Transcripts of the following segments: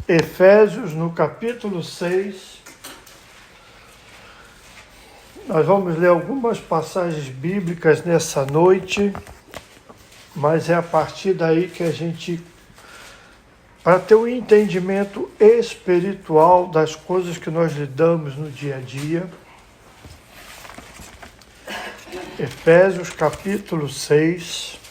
Efésios, no capítulo 6, nós vamos ler algumas passagens bíblicas nessa noite, mas é a partir daí que a gente, para ter um entendimento espiritual das coisas que nós lidamos no dia a dia. Efésios, capítulo 6.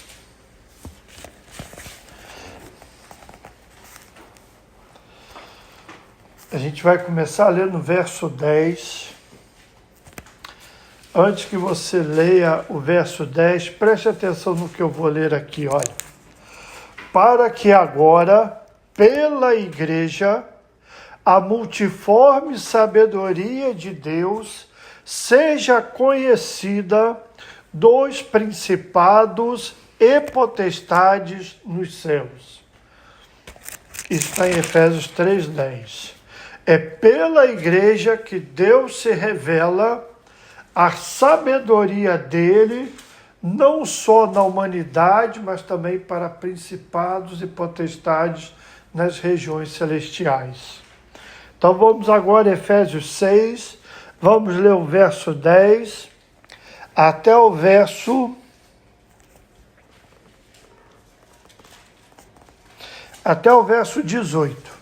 A gente vai começar a ler no verso 10. Antes que você leia o verso 10, preste atenção no que eu vou ler aqui, olha. Para que agora, pela igreja, a multiforme sabedoria de Deus seja conhecida dos principados e potestades nos céus. Isso está em Efésios 3:10. É pela igreja que Deus se revela a sabedoria dele, não só na humanidade, mas também para principados e potestades nas regiões celestiais. Então vamos agora a Efésios 6, vamos ler o verso 10 até o verso 18.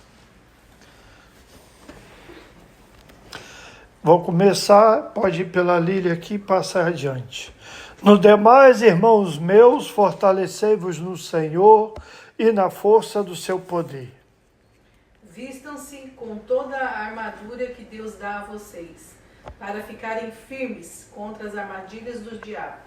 Vou começar, pode ir pela Lília aqui e passar adiante. No demais, irmãos meus, fortalecei-vos no Senhor e na força do seu poder. Vistam-se com toda a armadura que Deus dá a vocês, para ficarem firmes contra as armadilhas do diabo.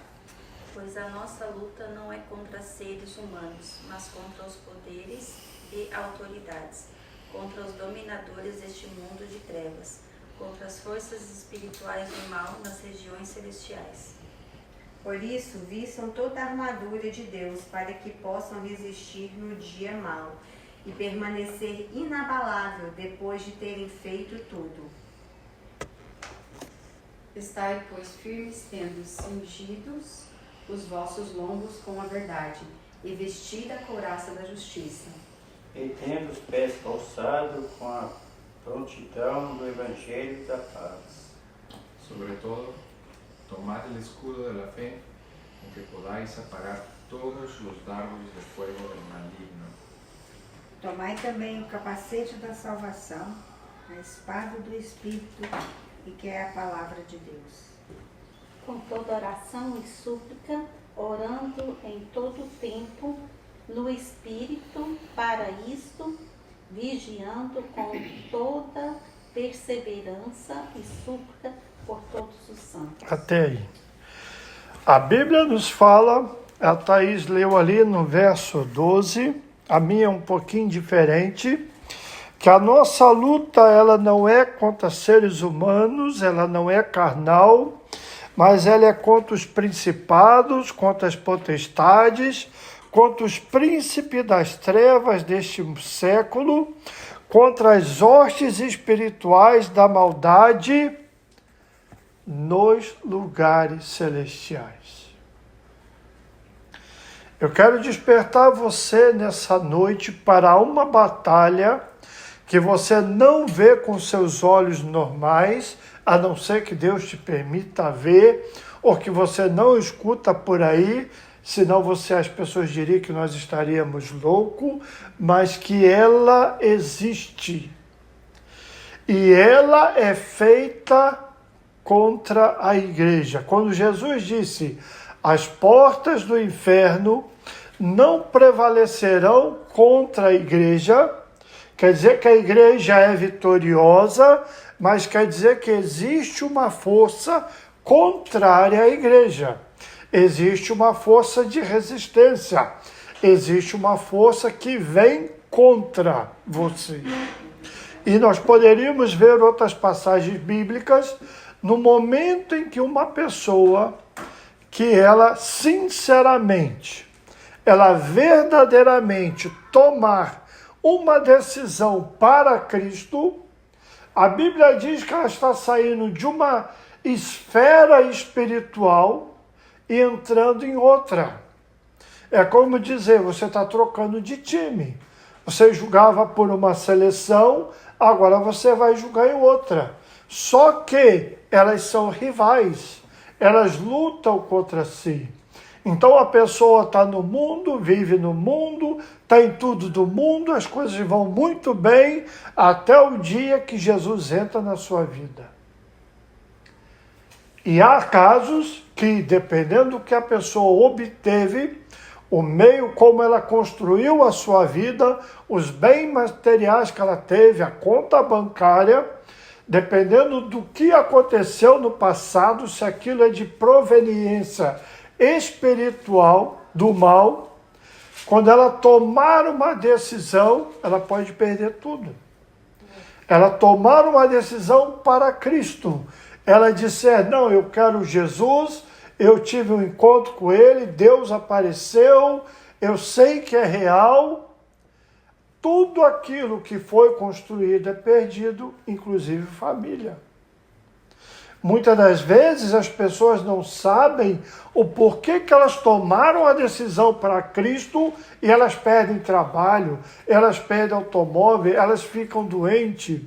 Pois a nossa luta não é contra seres humanos, mas contra os poderes e autoridades, contra os dominadores deste mundo de trevas, contra as forças espirituais do mal nas regiões celestiais. Por isso, vistam toda a armadura de Deus, para que possam resistir no dia mau e permanecer inabalável depois de terem feito tudo. Estai, pois, firmes, tendo cingidos os vossos lombos com a verdade, e vestida a couraça da justiça. E tendo os pés calçados com a prontidão do Evangelho da paz. Sobre todo, tomad el escudo de la fe, con que podáis apagar todos los dardos de fuego del maligno. Tomai também o capacete da salvação, a espada do Espírito, e que é a palavra de Deus. Com toda oração e súplica, orando em todo tempo, no Espírito, para isto, vigiando com toda perseverança e súplica por todos os santos. Até aí. A Bíblia nos fala, a Thaís leu ali no verso 12, a minha é um pouquinho diferente, que a nossa luta ela não é contra seres humanos, ela não é carnal, mas ela é contra os principados, contra as potestades, contra os príncipes das trevas deste século, contra as hostes espirituais da maldade nos lugares celestiais. Eu quero despertar você nessa noite para uma batalha que você não vê com seus olhos normais, a não ser que Deus te permita ver, ou que você não escuta por aí, senão as pessoas diriam que nós estaríamos loucos, mas que ela existe. E ela é feita contra a igreja. Quando Jesus disse, as portas do inferno não prevalecerão contra a igreja, quer dizer que a igreja é vitoriosa, mas quer dizer que existe uma força contrária à igreja. Existe uma força de resistência, existe uma força que vem contra você. E nós poderíamos ver outras passagens bíblicas no momento em que uma pessoa, que ela sinceramente, ela verdadeiramente tomar uma decisão para Cristo, a Bíblia diz que ela está saindo de uma esfera espiritual e entrando em outra. É como dizer, você está trocando de time. Você julgava por uma seleção, agora você vai julgar em outra. Só que elas são rivais, elas lutam contra si. Então a pessoa está no mundo, vive no mundo, está em tudo do mundo, as coisas vão muito bem, até o dia que Jesus entra na sua vida. E há casos que, dependendo do que a pessoa obteve, o meio como ela construiu a sua vida, os bens materiais que ela teve, a conta bancária, dependendo do que aconteceu no passado, se aquilo é de proveniência espiritual do mal, quando ela tomar uma decisão, ela pode perder tudo. Ela tomar uma decisão para Cristo, ela disser, não, eu quero Jesus, eu tive um encontro com Ele, Deus apareceu, eu sei que é real, tudo aquilo que foi construído é perdido, inclusive família. Muitas das vezes as pessoas não sabem o porquê que elas tomaram a decisão para Cristo e elas perdem trabalho, elas perdem automóvel, elas ficam doentes,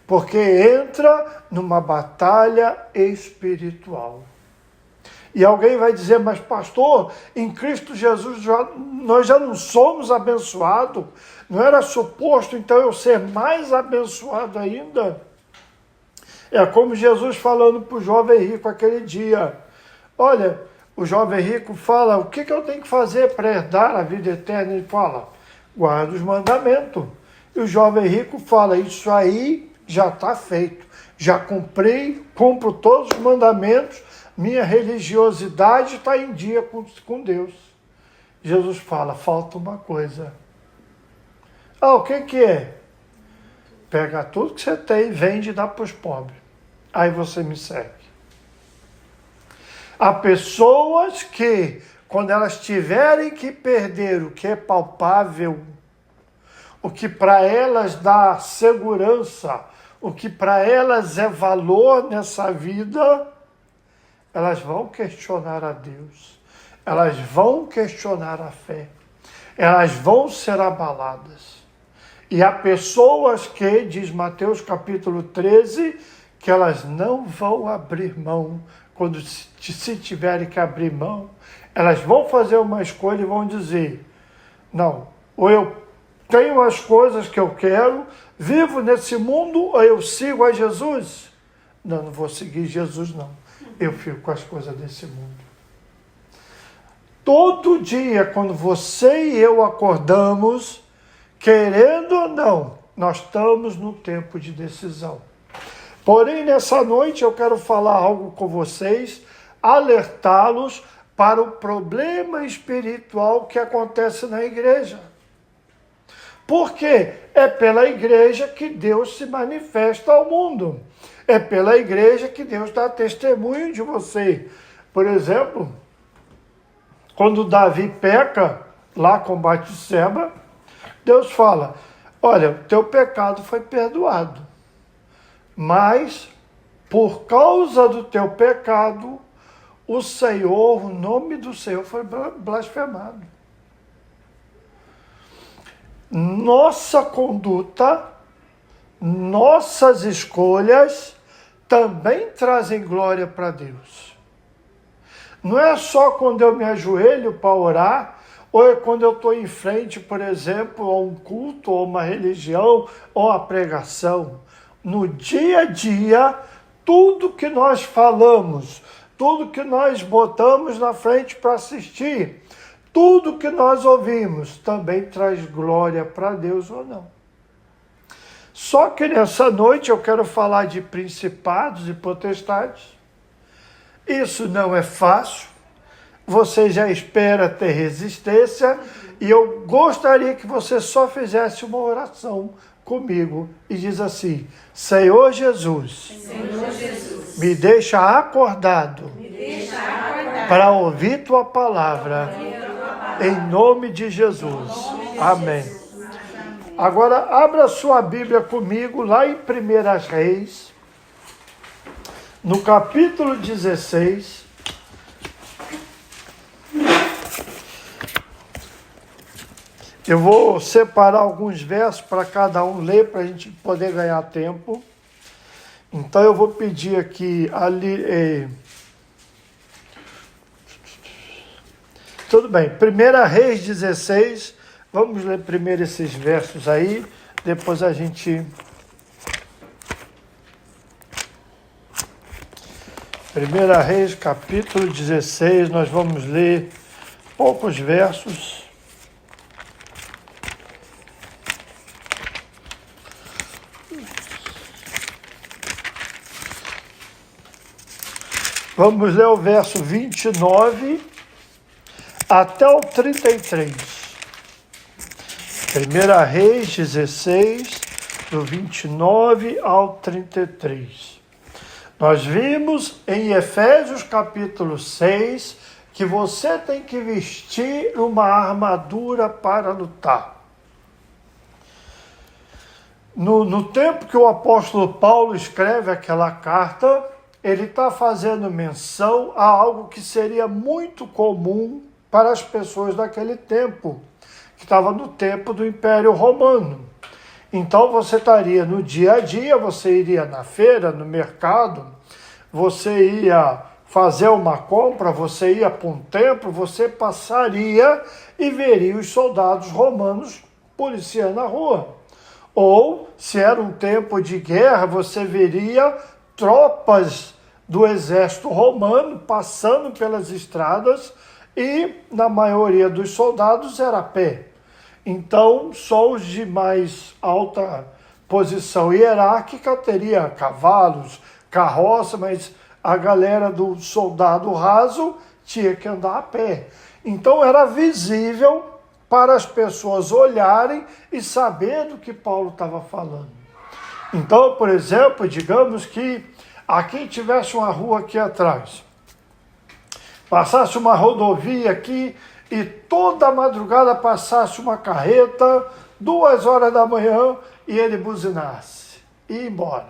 porque entra numa batalha espiritual. E alguém vai dizer, mas pastor, em Cristo Jesus nós já não somos abençoados, não era suposto então eu ser mais abençoado ainda? É como Jesus falando para o jovem rico aquele dia. Olha, o jovem rico fala, o que eu tenho que fazer para herdar a vida eterna? Ele fala, guarda os mandamentos. E o jovem rico fala, isso aí já está feito. Já cumpro todos os mandamentos, minha religiosidade está em dia com Deus. Jesus fala, falta uma coisa. O que é? Pega tudo que você tem, vende e dá para os pobres. Aí você me segue. Há pessoas que, quando elas tiverem que perder o que é palpável, o que para elas dá segurança, o que para elas é valor nessa vida, elas vão questionar a Deus, elas vão questionar a fé, elas vão ser abaladas. E há pessoas que, diz Mateus capítulo 13, que elas não vão abrir mão, quando se tiverem que abrir mão, elas vão fazer uma escolha e vão dizer, não, ou eu tenho as coisas que eu quero, vivo nesse mundo, ou eu sigo a Jesus? Não vou seguir Jesus não, eu fico com as coisas desse mundo. Todo dia, quando você e eu acordamos, querendo ou não, nós estamos no tempo de decisão. Porém, nessa noite eu quero falar algo com vocês, alertá-los para o problema espiritual que acontece na igreja. Porque é pela igreja que Deus se manifesta ao mundo. É pela igreja que Deus dá testemunho de você. Por exemplo, quando Davi peca lá com Batseba, Deus fala, olha, o teu pecado foi perdoado, mas por causa do teu pecado, o Senhor, o nome do Senhor foi blasfemado. Nossa conduta, nossas escolhas também trazem glória para Deus. Não é só quando eu me ajoelho para orar, ou é quando eu estou em frente, por exemplo, a um culto, ou uma religião, ou a pregação. No dia a dia, tudo que nós falamos, tudo que nós botamos na frente para assistir, tudo que nós ouvimos, também traz glória para Deus ou não. Só que nessa noite eu quero falar de principados e potestades. Isso não é fácil. Você já espera ter resistência e eu gostaria que você só fizesse uma oração comigo e diz assim, Senhor Jesus, me deixa acordado, para ouvir tua palavra, em nome de Jesus. Amém. Agora abra sua Bíblia comigo lá em 1 Reis, no capítulo 16. Eu vou separar alguns versos para cada um ler, para a gente poder ganhar tempo. Então eu vou pedir aqui ali. Tudo bem, 1 Reis 16. Vamos ler primeiro esses versos aí, depois a gente. 1 Reis, capítulo 16, nós vamos ler poucos versos. Vamos ler o verso 29 até o 33. 1 Reis 16, do 29 ao 33. Nós vimos em Efésios capítulo 6 que você tem que vestir uma armadura para lutar. No tempo que o apóstolo Paulo escreve aquela carta, ele está fazendo menção a algo que seria muito comum para as pessoas daquele tempo, que estava no tempo do Império Romano. Então você estaria no dia a dia, você iria na feira, no mercado, você ia fazer uma compra, você ia para um templo, você passaria e veria os soldados romanos policiando a rua. Ou, se era um tempo de guerra, você veria tropas do exército romano passando pelas estradas e, na maioria dos soldados, era a pé. Então, só os de mais alta posição hierárquica teria cavalos, carroça, mas a galera do soldado raso tinha que andar a pé. Então, era visível para as pessoas olharem e saber do que Paulo estava falando. Então, por exemplo, digamos que aqui tivesse uma rua aqui atrás, passasse uma rodovia aqui e toda madrugada passasse uma carreta, 2 horas da manhã, e ele buzinasse e ia embora.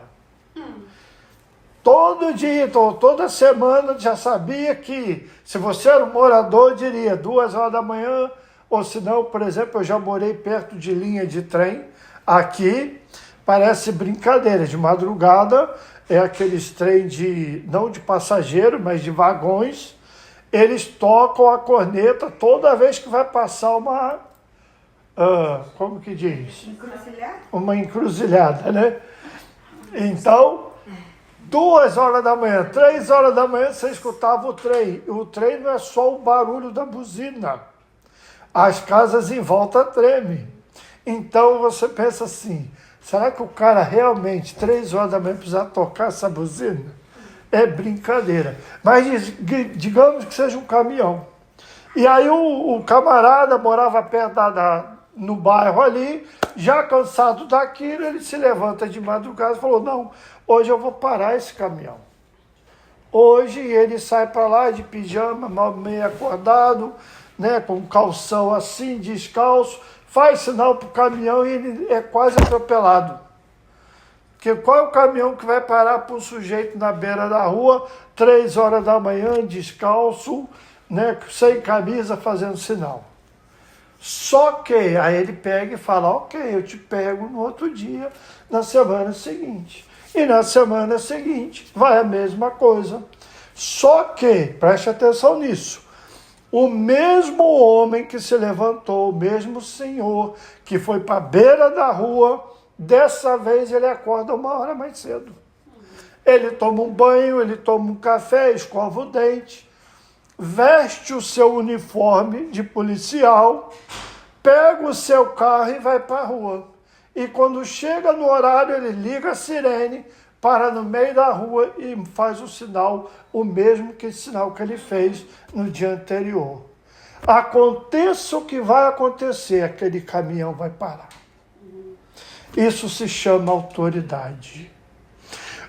Todo dia, toda semana, já sabia que se você era um morador, diria 2 horas da manhã, ou se não, por exemplo, eu já morei perto de linha de trem, aqui, parece brincadeira, de madrugada, é aqueles trem não de passageiro, mas de vagões, eles tocam a corneta toda vez que vai passar uma, como que diz? Encruzilhada? Uma encruzilhada, né? Então, 2 horas da manhã, 3 horas da manhã, você escutava o trem. O trem não é só o barulho da buzina. As casas em volta tremem. Então, você pensa assim, será que o cara realmente, 3 horas da manhã, precisa tocar essa buzina? É brincadeira. Mas digamos que seja um caminhão. E aí o camarada morava perto no bairro ali, já cansado daquilo, ele se levanta de madrugada e falou, não, hoje eu vou parar esse caminhão. Hoje ele sai para lá de pijama, mal meio acordado, né, com calção assim, descalço, faz sinal para o caminhão e ele é quase atropelado. Porque qual é o caminhão que vai parar para um sujeito na beira da rua, 3 horas da manhã, descalço, né, sem camisa, fazendo sinal? Só que aí ele pega e fala, ok, eu te pego no outro dia, na semana seguinte. E na semana seguinte vai a mesma coisa. Só que, preste atenção nisso, o mesmo homem que se levantou, o mesmo senhor que foi para a beira da rua, dessa vez ele acorda 1 hora mais cedo. Ele toma um banho, ele toma um café, escova o dente, veste o seu uniforme de policial, pega o seu carro e vai para a rua. E quando chega no horário, ele liga a sirene, para no meio da rua e faz o sinal, o mesmo que o sinal que ele fez no dia anterior. Aconteça o que vai acontecer, aquele caminhão vai parar. Isso se chama autoridade.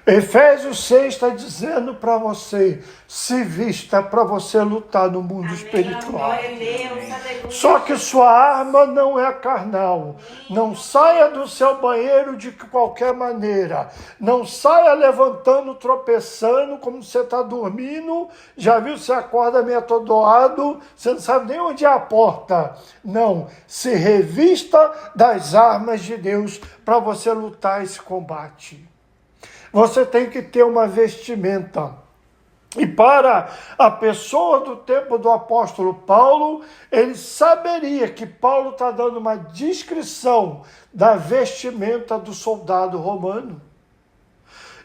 Efésios 6 está dizendo para você, se vista para você lutar no mundo espiritual. Só que sua arma não é carnal. Não saia do seu banheiro de qualquer maneira. Não saia levantando, tropeçando, como você está dormindo. Já viu, você acorda meio atordoado, você não sabe nem onde é a porta. Não, se revista das armas de Deus para você lutar esse combate. Você tem que ter uma vestimenta. E para a pessoa do tempo do apóstolo Paulo, ele saberia que Paulo está dando uma descrição da vestimenta do soldado romano.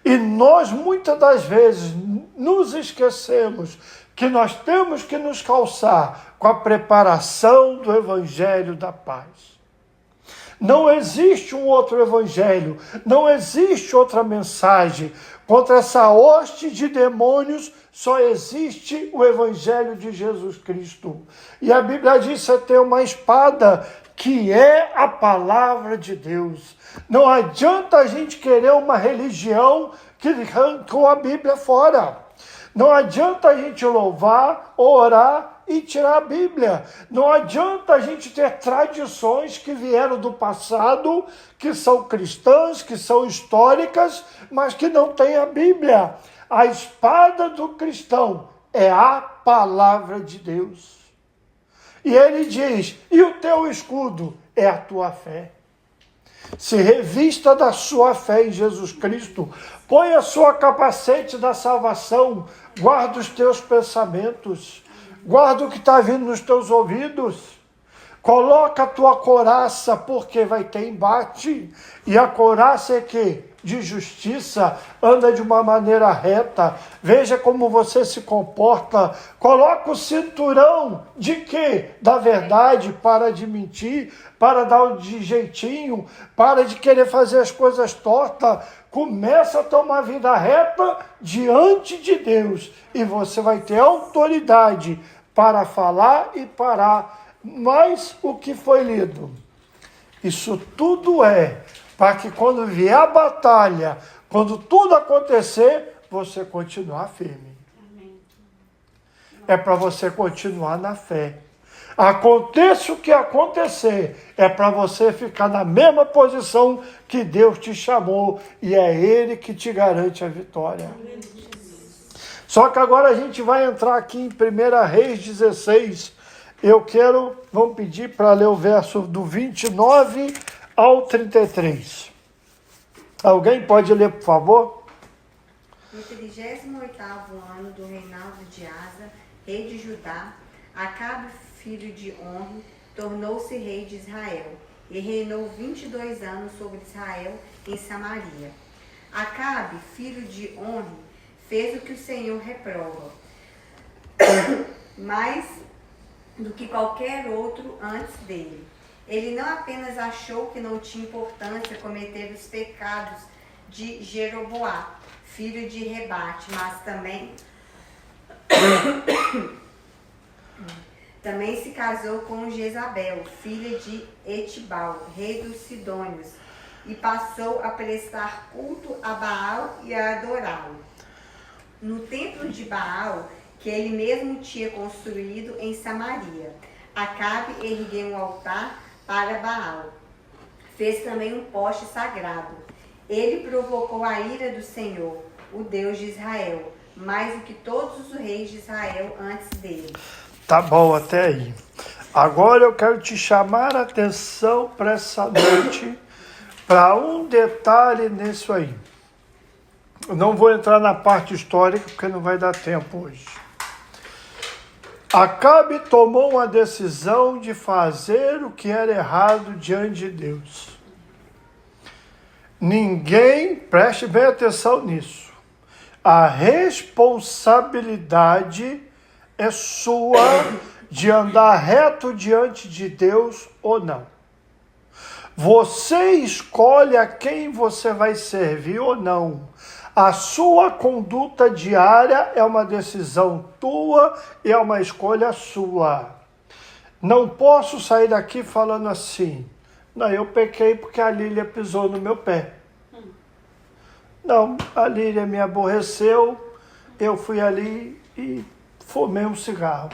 E nós, muitas das vezes, nos esquecemos que nós temos que nos calçar com a preparação do evangelho da paz. Não existe um outro evangelho, não existe outra mensagem. Contra essa hoste de demônios, só existe o evangelho de Jesus Cristo. E a Bíblia diz que você tem uma espada que é a palavra de Deus. Não adianta a gente querer uma religião que arrancou a Bíblia fora. Não adianta a gente louvar, orar e tirar a Bíblia. Não adianta a gente ter tradições que vieram do passado, que são cristãs, que são históricas, mas que não têm a Bíblia. A espada do cristão é a palavra de Deus. E ele diz, e o teu escudo é a tua fé. Se revista da sua fé em Jesus Cristo, põe a sua capacete da salvação, guarda os teus pensamentos, guarda o que está vindo nos teus ouvidos, coloca a tua couraça, porque vai ter embate, e a couraça é que? De justiça, anda de uma maneira reta, veja como você se comporta, coloca o cinturão de quê? Da verdade, para de mentir, para dar de jeitinho, para de querer fazer as coisas tortas, começa a ter uma vida reta diante de Deus, e você vai ter autoridade para falar e parar. Mas o que foi lido? Isso tudo é para que quando vier a batalha, quando tudo acontecer, você continuar firme. É para você continuar na fé. Aconteça o que acontecer, é para você ficar na mesma posição que Deus te chamou, e é Ele que te garante a vitória. Só que agora a gente vai entrar aqui em 1 Reis 16. Vamos pedir para ler o verso do 29 ao 33. Alguém pode ler, por favor? No 38º ano do reinado de Asa, rei de Judá, Acabe, filho de Omri, tornou-se rei de Israel, e reinou 22 anos sobre Israel em Samaria. Acabe, filho de Omri, fez o que o Senhor reprova, mais do que qualquer outro antes dele. Ele não apenas achou que não tinha importância cometer os pecados de Jeroboá, filho de Rebate, mas também se casou com Jezabel, filha de Etibal, rei dos Sidônios, e passou a prestar culto a Baal e a adorá-lo. No templo de Baal, que ele mesmo tinha construído em Samaria, Acabe ergueu um altar para Baal. Fez também um poste sagrado. Ele provocou a ira do Senhor, o Deus de Israel, mais do que todos os reis de Israel antes dele. Tá bom até aí. Agora eu quero te chamar a atenção para essa noite, para um detalhe nisso aí. Eu não vou entrar na parte histórica, porque não vai dar tempo hoje. Acabe tomou uma decisão de fazer o que era errado diante de Deus. Ninguém, preste bem atenção nisso, a responsabilidade é sua de andar reto diante de Deus ou não. Você escolhe a quem você vai servir ou não. A sua conduta diária é uma decisão tua e é uma escolha sua. Não posso sair daqui falando assim, não, eu pequei porque a Lília pisou no meu pé. Não, a Líria me aborreceu, eu fui ali e fumei um cigarro.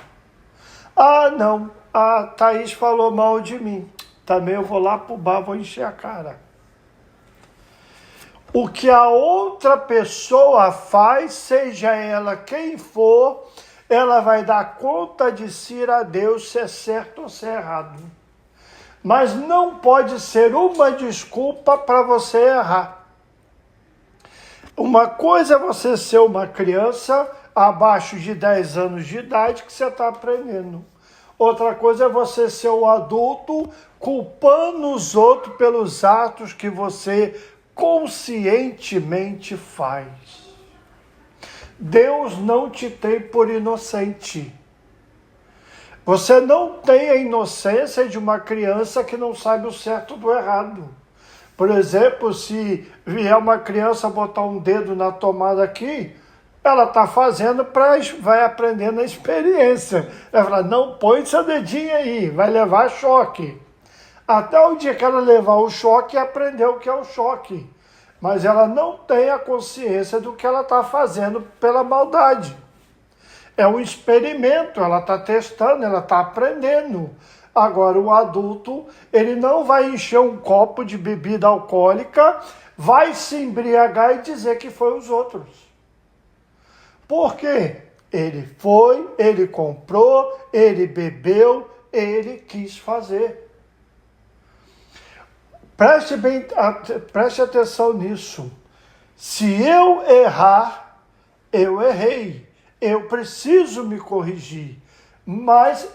Ah, não, a Thaís falou mal de mim. Também eu vou lá pro bar, vou encher a cara. O que a outra pessoa faz, seja ela quem for, ela vai dar conta de si a Deus se é certo ou se é errado. Mas não pode ser uma desculpa para você errar. Uma coisa é você ser uma criança abaixo de 10 anos de idade que você está aprendendo. Outra coisa é você ser um adulto culpando os outros pelos atos que você conscientemente faz. Deus não te tem por inocente. Você não tem a inocência de uma criança que não sabe o certo do errado. Por exemplo, se vier uma criança botar um dedo na tomada aqui, ela está fazendo vai aprendendo a experiência. Ela fala, não põe seu dedinho aí, vai levar choque. Até o dia que ela levar o choque, aprendeu o que é o choque. Mas ela não tem a consciência do que ela está fazendo pela maldade. É um experimento, ela está testando, ela está aprendendo. Agora, o adulto, ele não vai encher um copo de bebida alcoólica, vai se embriagar e dizer que foi os outros. Por quê? Ele foi, ele comprou, ele bebeu, ele quis fazer. Preste atenção nisso. Se eu errar, eu errei. Eu preciso me corrigir. Mas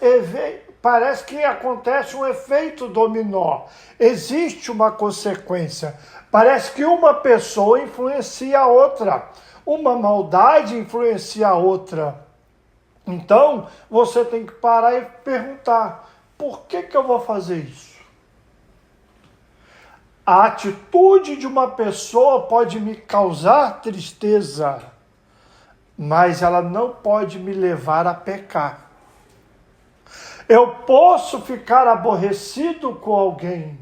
parece que acontece um efeito dominó. Existe uma consequência. Parece que uma pessoa influencia a outra. Uma maldade influencia a outra. Então, você tem que parar e perguntar, por que eu vou fazer isso? A atitude de uma pessoa pode me causar tristeza, mas ela não pode me levar a pecar. Eu posso ficar aborrecido com alguém,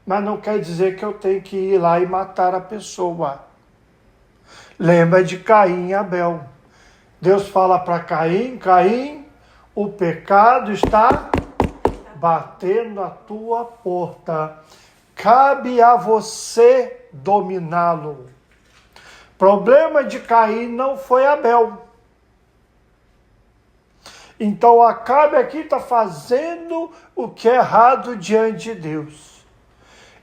mas não quer dizer que eu tenho que ir lá e matar a pessoa. Lembra de Caim e Abel. Deus fala para Caim, Caim, o pecado está batendo a tua porta. Cabe a você dominá-lo. Problema de Caim não foi Abel. Então Acabe aqui está fazendo o que é errado diante de Deus.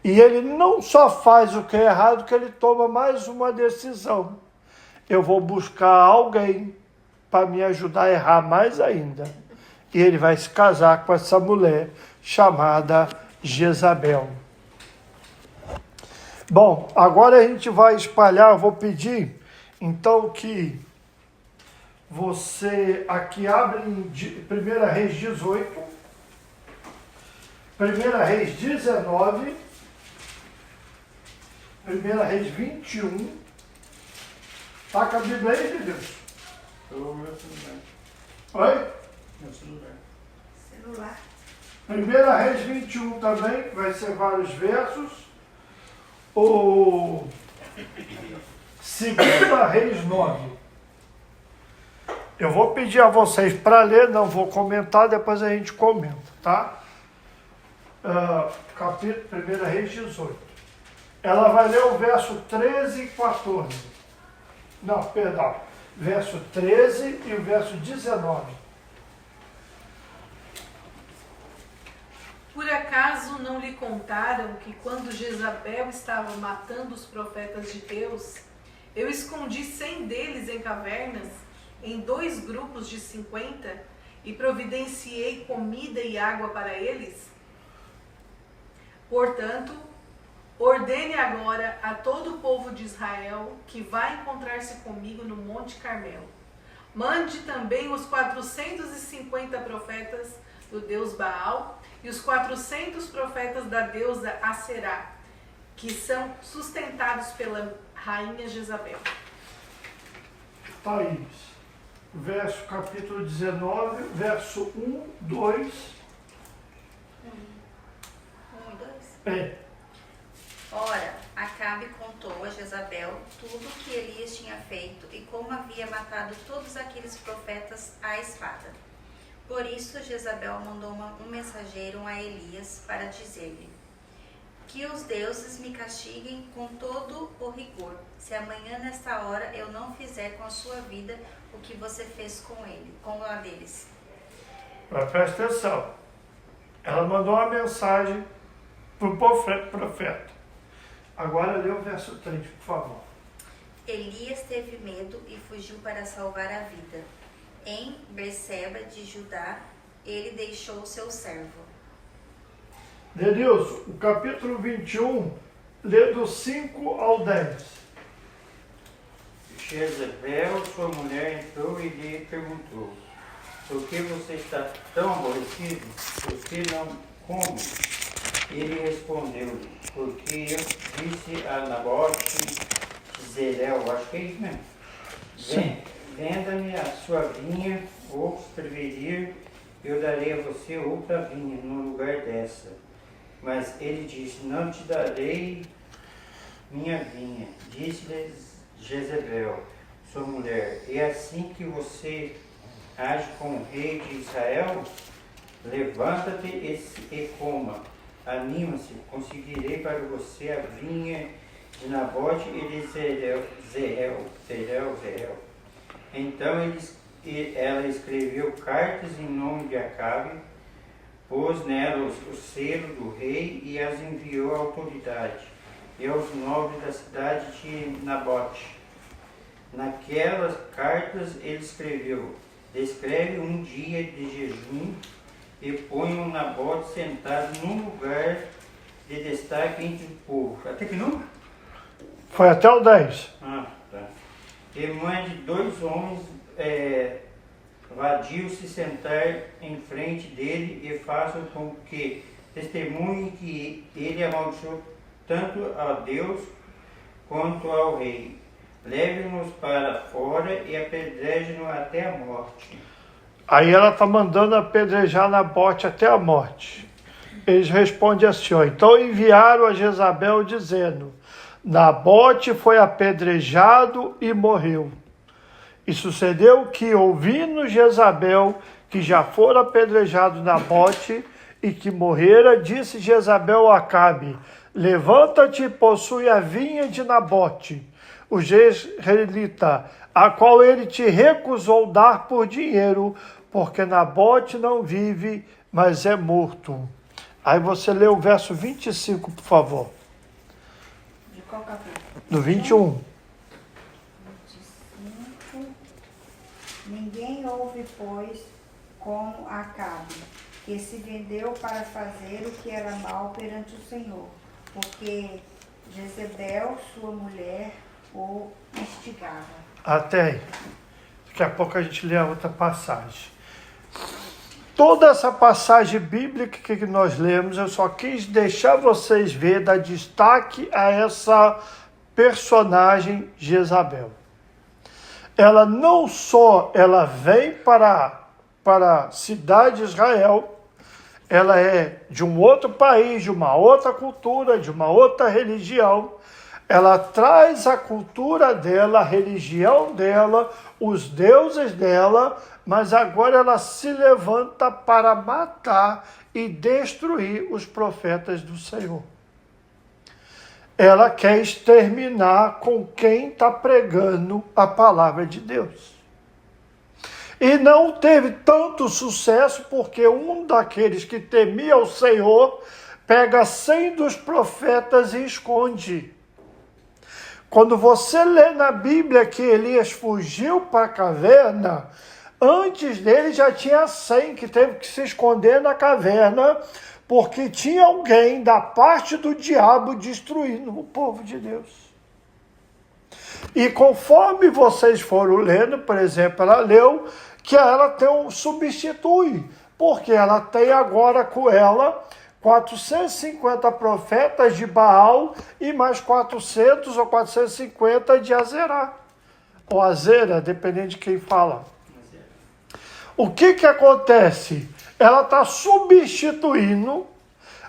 E ele não só faz o que é errado, que ele toma mais uma decisão. Eu vou buscar alguém para me ajudar a errar mais ainda. E ele vai se casar com essa mulher chamada Jezabel. Bom, agora a gente vai espalhar, eu vou pedir, então, que você aqui abre em 1 Reis 18, 1 Reis 19, 1 Reis 21. Tá com a Bíblia aí, meu Deus? Estou meu celular. Oi? Meu celular. Celular. 1 Reis 21 também, vai ser vários versos. O 2 Reis 9. Eu vou pedir a vocês para ler, não vou comentar, depois a gente comenta, tá? Capítulo 1 Reis 18. Ela vai ler o verso 13 e 14. Não, perdão. Verso 13 e o verso 19. Por acaso não lhe contaram que quando Jezabel estava matando os profetas de Deus, eu escondi 100 deles em cavernas, em 2 grupos de 50, e providenciei comida e água para eles? Portanto, ordene agora a todo o povo de Israel que vai encontrar-se comigo no Monte Carmelo. Mande também os 450 profetas do Deus Baal e os 400 profetas da deusa Aserá, que são sustentados pela rainha Jezabel. Thaís, capítulo 19, verso 1, 2. 1 e 2? É. Ora, Acabe contou a Jezabel tudo o que Elias tinha feito e como havia matado todos aqueles profetas à espada. Por isso Jezabel mandou um mensageiro a Elias para dizer-lhe: que os deuses me castiguem com todo o rigor, se amanhã nesta hora eu não fizer com a sua vida o que você fez com a deles. Mas presta atenção. Ela mandou uma mensagem para o profeta. Agora lê o verso 3, por favor. Elias teve medo e fugiu para salvar a vida. Em Berseba de Judá, ele deixou seu servo. Denilson, o capítulo 21, lê do 5 ao 10. Jezabel, sua mulher, entrou e lhe perguntou: por que você está tão aborrecido? Por que não come? Ele respondeu-lhe: porque eu disse a Nabote Jezreel, acho que é isso mesmo, venda-me a sua vinha, ou se preferir, eu darei a você outra vinha no lugar dessa. Mas ele disse: não te darei minha vinha. Disse-lhe Jezebel, sua mulher: é assim que você age com o rei de Israel? Levanta-te e coma. Anima-se, conseguirei para você a vinha de Nabote e de Zerel. Então ela escreveu cartas em nome de Acabe, pôs nelas o selo do rei e as enviou à autoridade e aos nobres da cidade de Nabote. Naquelas cartas ele escreveu: descreve um dia de jejum e põe um Nabote sentado num lugar de destaque entre o povo. Até que número? Foi até o 10. Ah, tá. E mande 2 homens vadios se sentar em frente dele e façam com que testemunhem que ele amaldiçoou tanto a Deus quanto ao rei. Leve-nos para fora e apedreje-nos até a morte. Aí ela está mandando apedrejar Nabote até a morte. Eles respondem assim, ó, então enviaram a Jezabel dizendo: Nabote foi apedrejado e morreu. E sucedeu que, ouvindo Jezabel que já fora apedrejado Nabote e que morrera, disse Jezabel a Acabe: levanta-te e possui a vinha de Nabote, o jezreelita, a qual ele te recusou dar por dinheiro, porque Nabote não vive, mas é morto. Aí você lê o verso 25, por favor. De qual capítulo? Do 21. 25. Ninguém houve, pois, como Acabe, que se vendeu para fazer o que era mal perante o Senhor, porque Jezebel, sua mulher, o instigava. Até aí. Daqui a pouco a gente lê a outra passagem. Toda essa passagem bíblica que nós lemos, eu só quis deixar vocês ver, dar destaque a essa personagem Jezabel. Ela não só ela vem para a cidade de Israel, ela é de um outro país, de uma outra cultura, de uma outra religião. Ela traz a cultura dela, a religião dela, os deuses dela, mas agora ela se levanta para matar e destruir os profetas do Senhor. Ela quer exterminar com quem está pregando a palavra de Deus. E não teve tanto sucesso porque um daqueles que temia o Senhor pega 100 dos profetas e esconde. Quando você lê na Bíblia que Elias fugiu para a caverna, antes dele já tinha 100 que teve que se esconder na caverna, porque tinha alguém da parte do diabo destruindo o povo de Deus. E conforme vocês foram lendo, por exemplo, ela leu que ela tem um substitui, porque ela tem agora com ela 450 profetas de Baal e mais 400 ou 450 de Azerá. Ou Azera, dependendo de quem fala. O que acontece? Ela está substituindo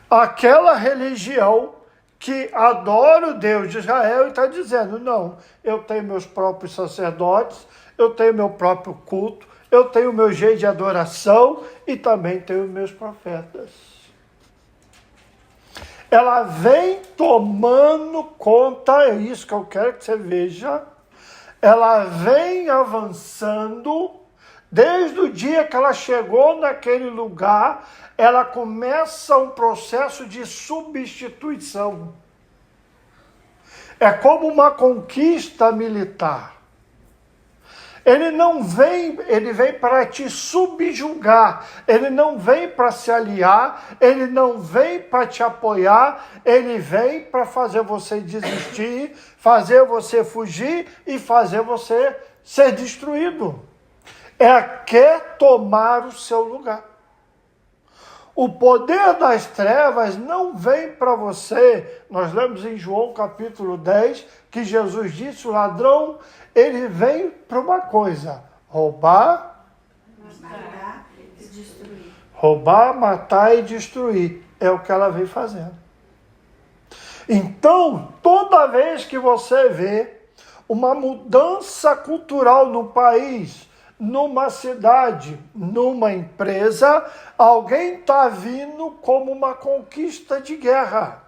aquela religião que adora o Deus de Israel e está dizendo, não, eu tenho meus próprios sacerdotes, eu tenho meu próprio culto, eu tenho o meu jeito de adoração e também tenho meus profetas. Ela vem tomando conta, é isso que eu quero que você veja, ela vem avançando, desde o dia que ela chegou naquele lugar, ela começa um processo de substituição. É como uma conquista militar. Ele vem para te subjugar, ele não vem para se aliar, ele não vem para te apoiar, ele vem para fazer você desistir, fazer você fugir e fazer você ser destruído. Quer tomar o seu lugar. O poder das trevas não vem para você. Nós lemos em João capítulo 10 que Jesus disse, o ladrão, ele vem para uma coisa, roubar, Matar e destruir. Roubar, matar e destruir. É o que ela vem fazendo. Então, toda vez que você vê uma mudança cultural no país, numa cidade, numa empresa, alguém está vindo como uma conquista de guerra.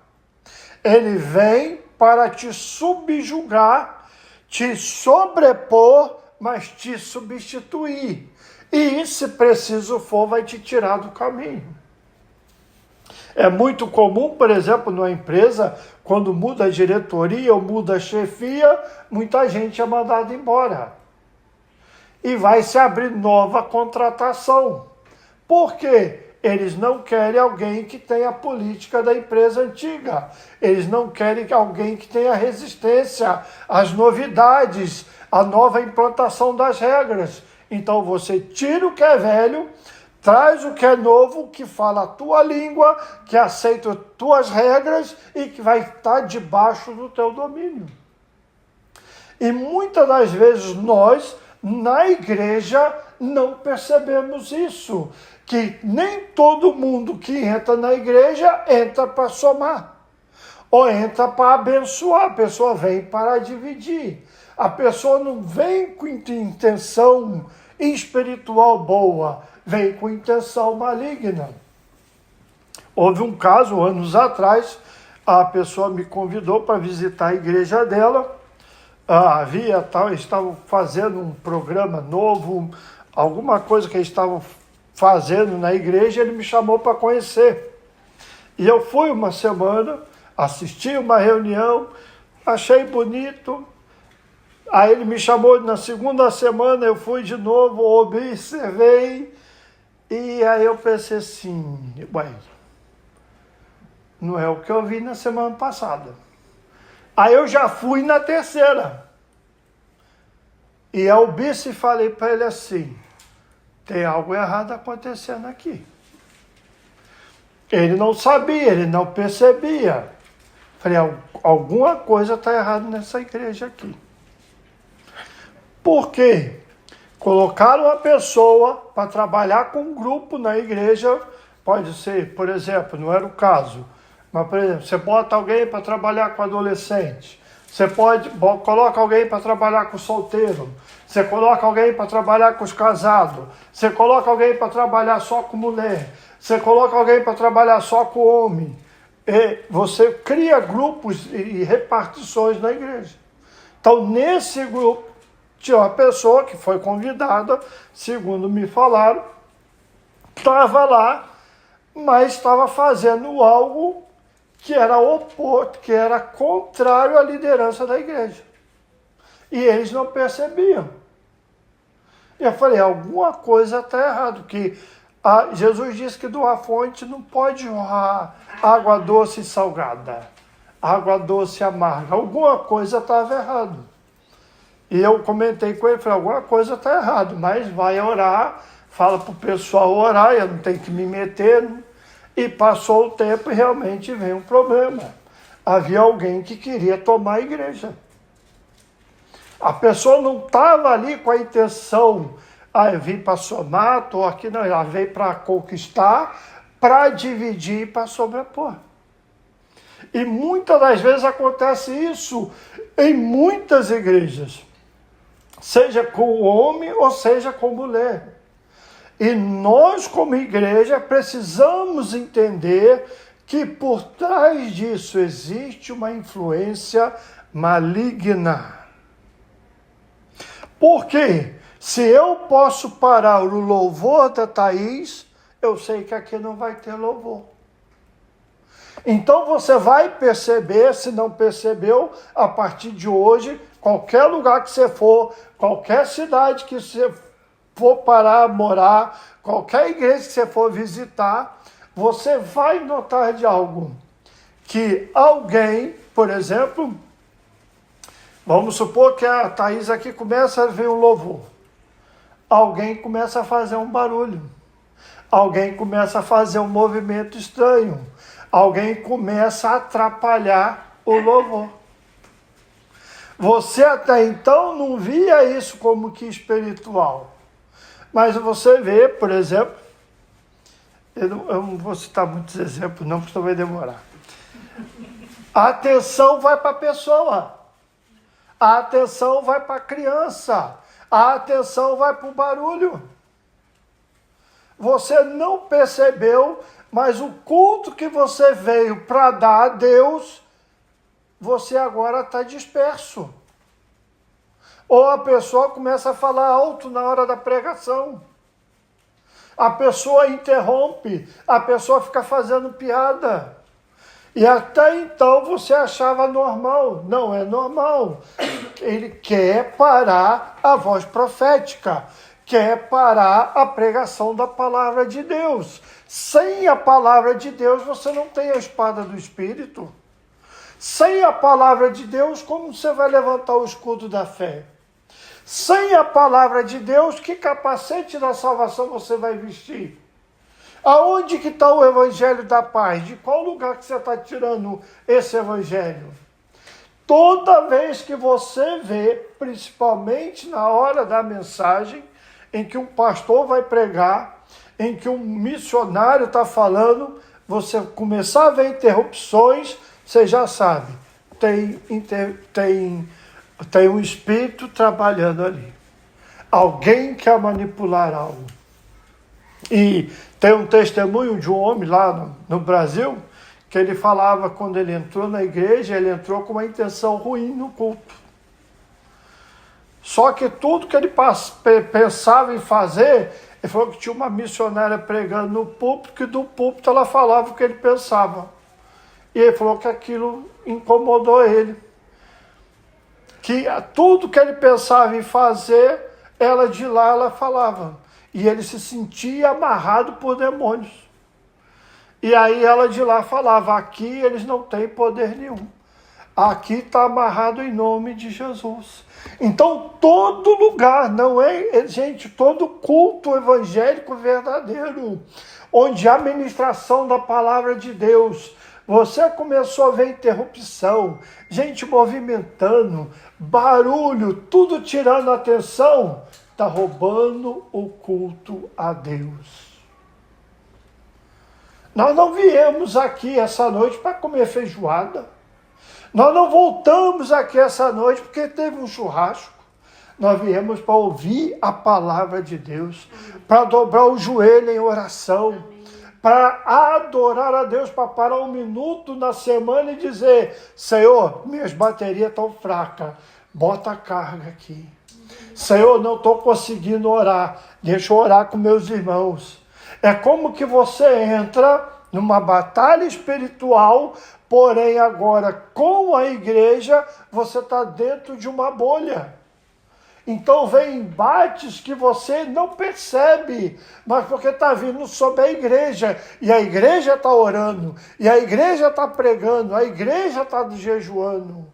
Ele vem para te subjugar, te sobrepor, mas te substituir. E, se preciso for, vai te tirar do caminho. É muito comum, por exemplo, numa empresa, quando muda a diretoria ou muda a chefia, muita gente é mandada embora. E vai se abrir nova contratação. Por quê? Eles não querem alguém que tenha a política da empresa antiga. Eles não querem alguém que tenha resistência às novidades, à nova implantação das regras. Então você tira o que é velho, traz o que é novo, que fala a tua língua, que aceita as tuas regras e que vai estar debaixo do teu domínio. E muitas das vezes nós, na igreja, não percebemos isso. Que nem todo mundo que entra na igreja entra para somar. Ou entra para abençoar. A pessoa vem para dividir. A pessoa não vem com intenção espiritual boa, vem com intenção maligna. Houve um caso, anos atrás, a pessoa me convidou para visitar a igreja dela. Estavam fazendo um programa novo, alguma coisa que eles estavam fazendo na igreja, ele me chamou para conhecer. E eu fui uma semana, assisti uma reunião, achei bonito. Aí ele me chamou na segunda semana, eu fui de novo, observei, e aí eu pensei assim, ué, não é o que eu vi na semana passada. Aí eu já fui na terceira. E eu disse e falei para ele assim, tem algo errado acontecendo aqui. Ele não sabia, ele não percebia. Falei, alguma coisa está errada nessa igreja aqui. Por quê? Colocaram uma pessoa para trabalhar com um grupo na igreja, pode ser, por exemplo, não era o caso, mas, por exemplo, você bota alguém para trabalhar com adolescente, você coloca alguém para trabalhar com solteiro, você coloca alguém para trabalhar com os casados, você coloca alguém para trabalhar só com mulher, você coloca alguém para trabalhar só com homem. E você cria grupos e repartições na igreja. Então, nesse grupo, tinha uma pessoa que foi convidada, segundo me falaram, estava lá, mas estava fazendo algo que era oposto, que era contrário à liderança da igreja. E eles não percebiam. E eu falei, alguma coisa está errada, porque Jesus disse que de uma fonte não pode jorrar água doce e salgada, água doce e amarga. Alguma coisa estava errada. E eu comentei com ele, falei, alguma coisa está errada, mas vai orar, fala para o pessoal orar, eu não tenho que me meter, né? E passou o tempo e realmente veio um problema. Havia alguém que queria tomar a igreja. A pessoa não estava ali com a intenção, eu vim para somar, estou aqui, não, ela veio para conquistar, para dividir e para sobrepor. E muitas das vezes acontece isso em muitas igrejas, seja com homem ou seja com mulher. E nós, como igreja, precisamos entender que por trás disso existe uma influência maligna. Por quê? Se eu posso parar o louvor da Thaís, eu sei que aqui não vai ter louvor. Então você vai perceber, se não percebeu, a partir de hoje, qualquer lugar que você for, qualquer cidade que você for parar, morar, qualquer igreja que você for visitar, você vai notar de algo. Que alguém, por exemplo, vamos supor que a Thaís aqui começa a ver um louvor. Alguém começa a fazer um barulho. Alguém começa a fazer um movimento estranho. Alguém começa a atrapalhar o louvor. Você até então não via isso como que espiritual. Mas você vê, por exemplo, eu não vou citar muitos exemplos não, porque vai demorar. A atenção vai para a pessoa. A atenção vai para a criança. A atenção vai para o barulho. Você não percebeu, mas o culto que você veio para dar a Deus, você agora está disperso. Ou a pessoa começa a falar alto na hora da pregação. A pessoa interrompe, a pessoa fica fazendo piada. E até então você achava normal. Não é normal. Ele quer parar a voz profética, quer parar a pregação da palavra de Deus. Sem a palavra de Deus você não tem a espada do Espírito. Sem a palavra de Deus, como você vai levantar o escudo da fé? Sem a palavra de Deus, que capacete da salvação você vai vestir? Aonde que está o evangelho da paz? De qual lugar que você está tirando esse evangelho? Toda vez que você vê, principalmente na hora da mensagem, em que um pastor vai pregar, em que um missionário está falando, você começar a ver interrupções, você já sabe, tem um espírito trabalhando ali. Alguém quer manipular algo. E tem um testemunho de um homem lá no Brasil, que ele falava quando ele entrou na igreja, ele entrou com uma intenção ruim no culto. Só que tudo que ele pensava em fazer, ele falou que tinha uma missionária pregando no púlpito, que do púlpito ela falava o que ele pensava. E ele falou que aquilo incomodou ele. Que tudo que ele pensava em fazer, ela de lá ela falava. E ele se sentia amarrado por demônios. E aí ela de lá falava, aqui eles não têm poder nenhum. Aqui está amarrado em nome de Jesus. Então todo lugar, não é, gente, todo culto evangélico verdadeiro, onde há ministração da palavra de Deus, você começou a ver interrupção, gente movimentando, barulho, tudo tirando a atenção, está roubando o culto a Deus. Nós não viemos aqui essa noite para comer feijoada. Nós não voltamos aqui essa noite porque teve um churrasco. Nós viemos para ouvir a palavra de Deus, para dobrar o joelho em oração, para adorar a Deus, para parar um minuto na semana e dizer, Senhor, minhas baterias estão fracas, bota a carga aqui. Senhor, não estou conseguindo orar, deixa eu orar com meus irmãos. É como que você entra numa batalha espiritual, porém agora com a igreja você está dentro de uma bolha. Então vem embates que você não percebe, mas porque está vindo sobre a igreja, e a igreja está orando, e a igreja está pregando, a igreja está jejuando.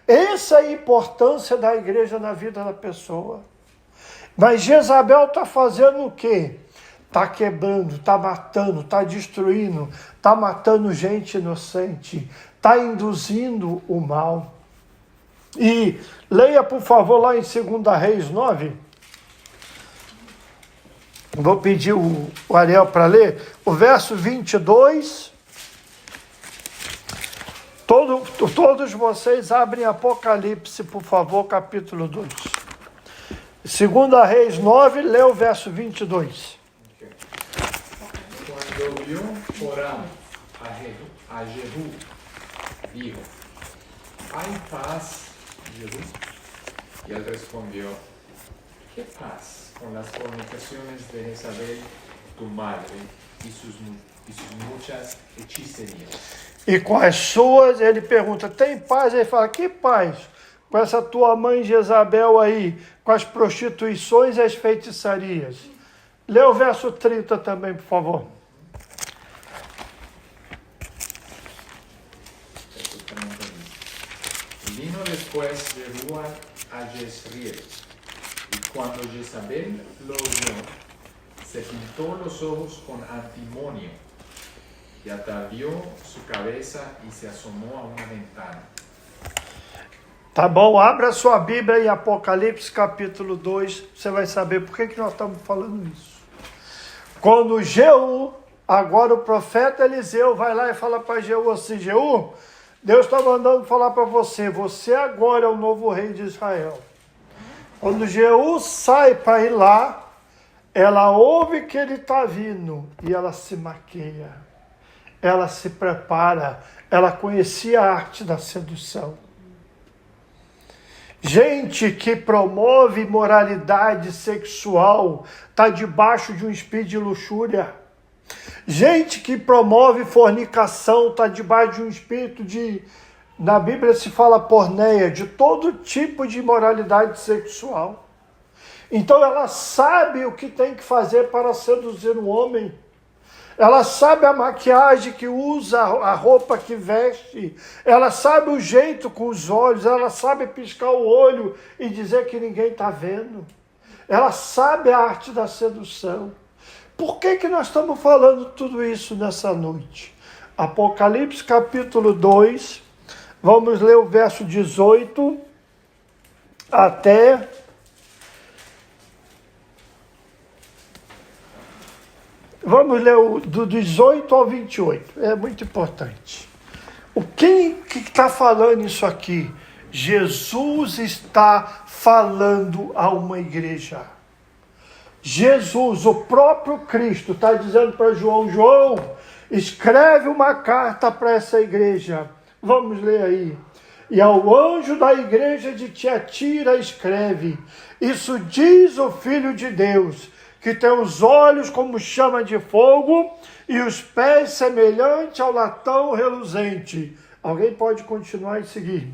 Essa é a importância da igreja na vida da pessoa. Mas Jezabel está fazendo o quê? Está quebrando, está matando, está destruindo, está matando gente inocente, está induzindo o mal. E leia, por favor, lá em 2 Reis 9. Vou pedir o Ariel para ler o verso 22 Todos vocês abrem Apocalipse, por favor, capítulo 2. 2 Reis 9, lê o verso 22. Quando viu Joram a Jehu, dijo: ¿Hay paz, Jehu? Y él respondió: ¿Qué paz con las fornicaciones de Jezabel, tu madre, y sus muchas hechicerías? E com as suas, ele pergunta, tem paz? Ele fala, que paz? Com essa tua mãe Jezabel aí, com as prostituições e as feitiçarias. Lê o verso 30 também, por favor. Vino después Jehu a Jezreel, y cuando Jezabel lo oyó, se pintó los ojos con antimonio, y atavió su cabeza y se asomó a una ventana. Tá bom, abra sua Bíblia em Apocalipse capítulo 2, você vai saber por que nós estamos falando isso. Quando Jeú, agora o profeta Eliseu, vai lá e fala para Jeú assim, Jeú, Deus está mandando falar para você, você agora é o novo rei de Israel. Quando Jeú sai para ir lá, ela ouve que ele está vindo e ela se maqueia. Ela se prepara, ela conhecia a arte da sedução. Gente que promove imoralidade sexual está debaixo de um espírito de luxúria. Gente que promove fornicação está debaixo de um espírito de... Na Bíblia se fala porneia, de todo tipo de imoralidade sexual. Então ela sabe o que tem que fazer para seduzir o homem. Ela sabe a maquiagem que usa, a roupa que veste. Ela sabe o jeito com os olhos. Ela sabe piscar o olho e dizer que ninguém está vendo. Ela sabe a arte da sedução. Por que nós estamos falando tudo isso nessa noite? Apocalipse capítulo 2, vamos ler o verso 18 até... Vamos ler do 18 ao 28, é muito importante. Quem que está falando isso aqui? Jesus está falando a uma igreja. Jesus, o próprio Cristo, está dizendo para João, João, escreve uma carta para essa igreja. Vamos ler aí. E ao anjo da igreja de Tiatira escreve, isso diz o Filho de Deus, que tem os olhos como chama de fogo e os pés semelhante ao latão reluzente. Alguém pode continuar e seguir.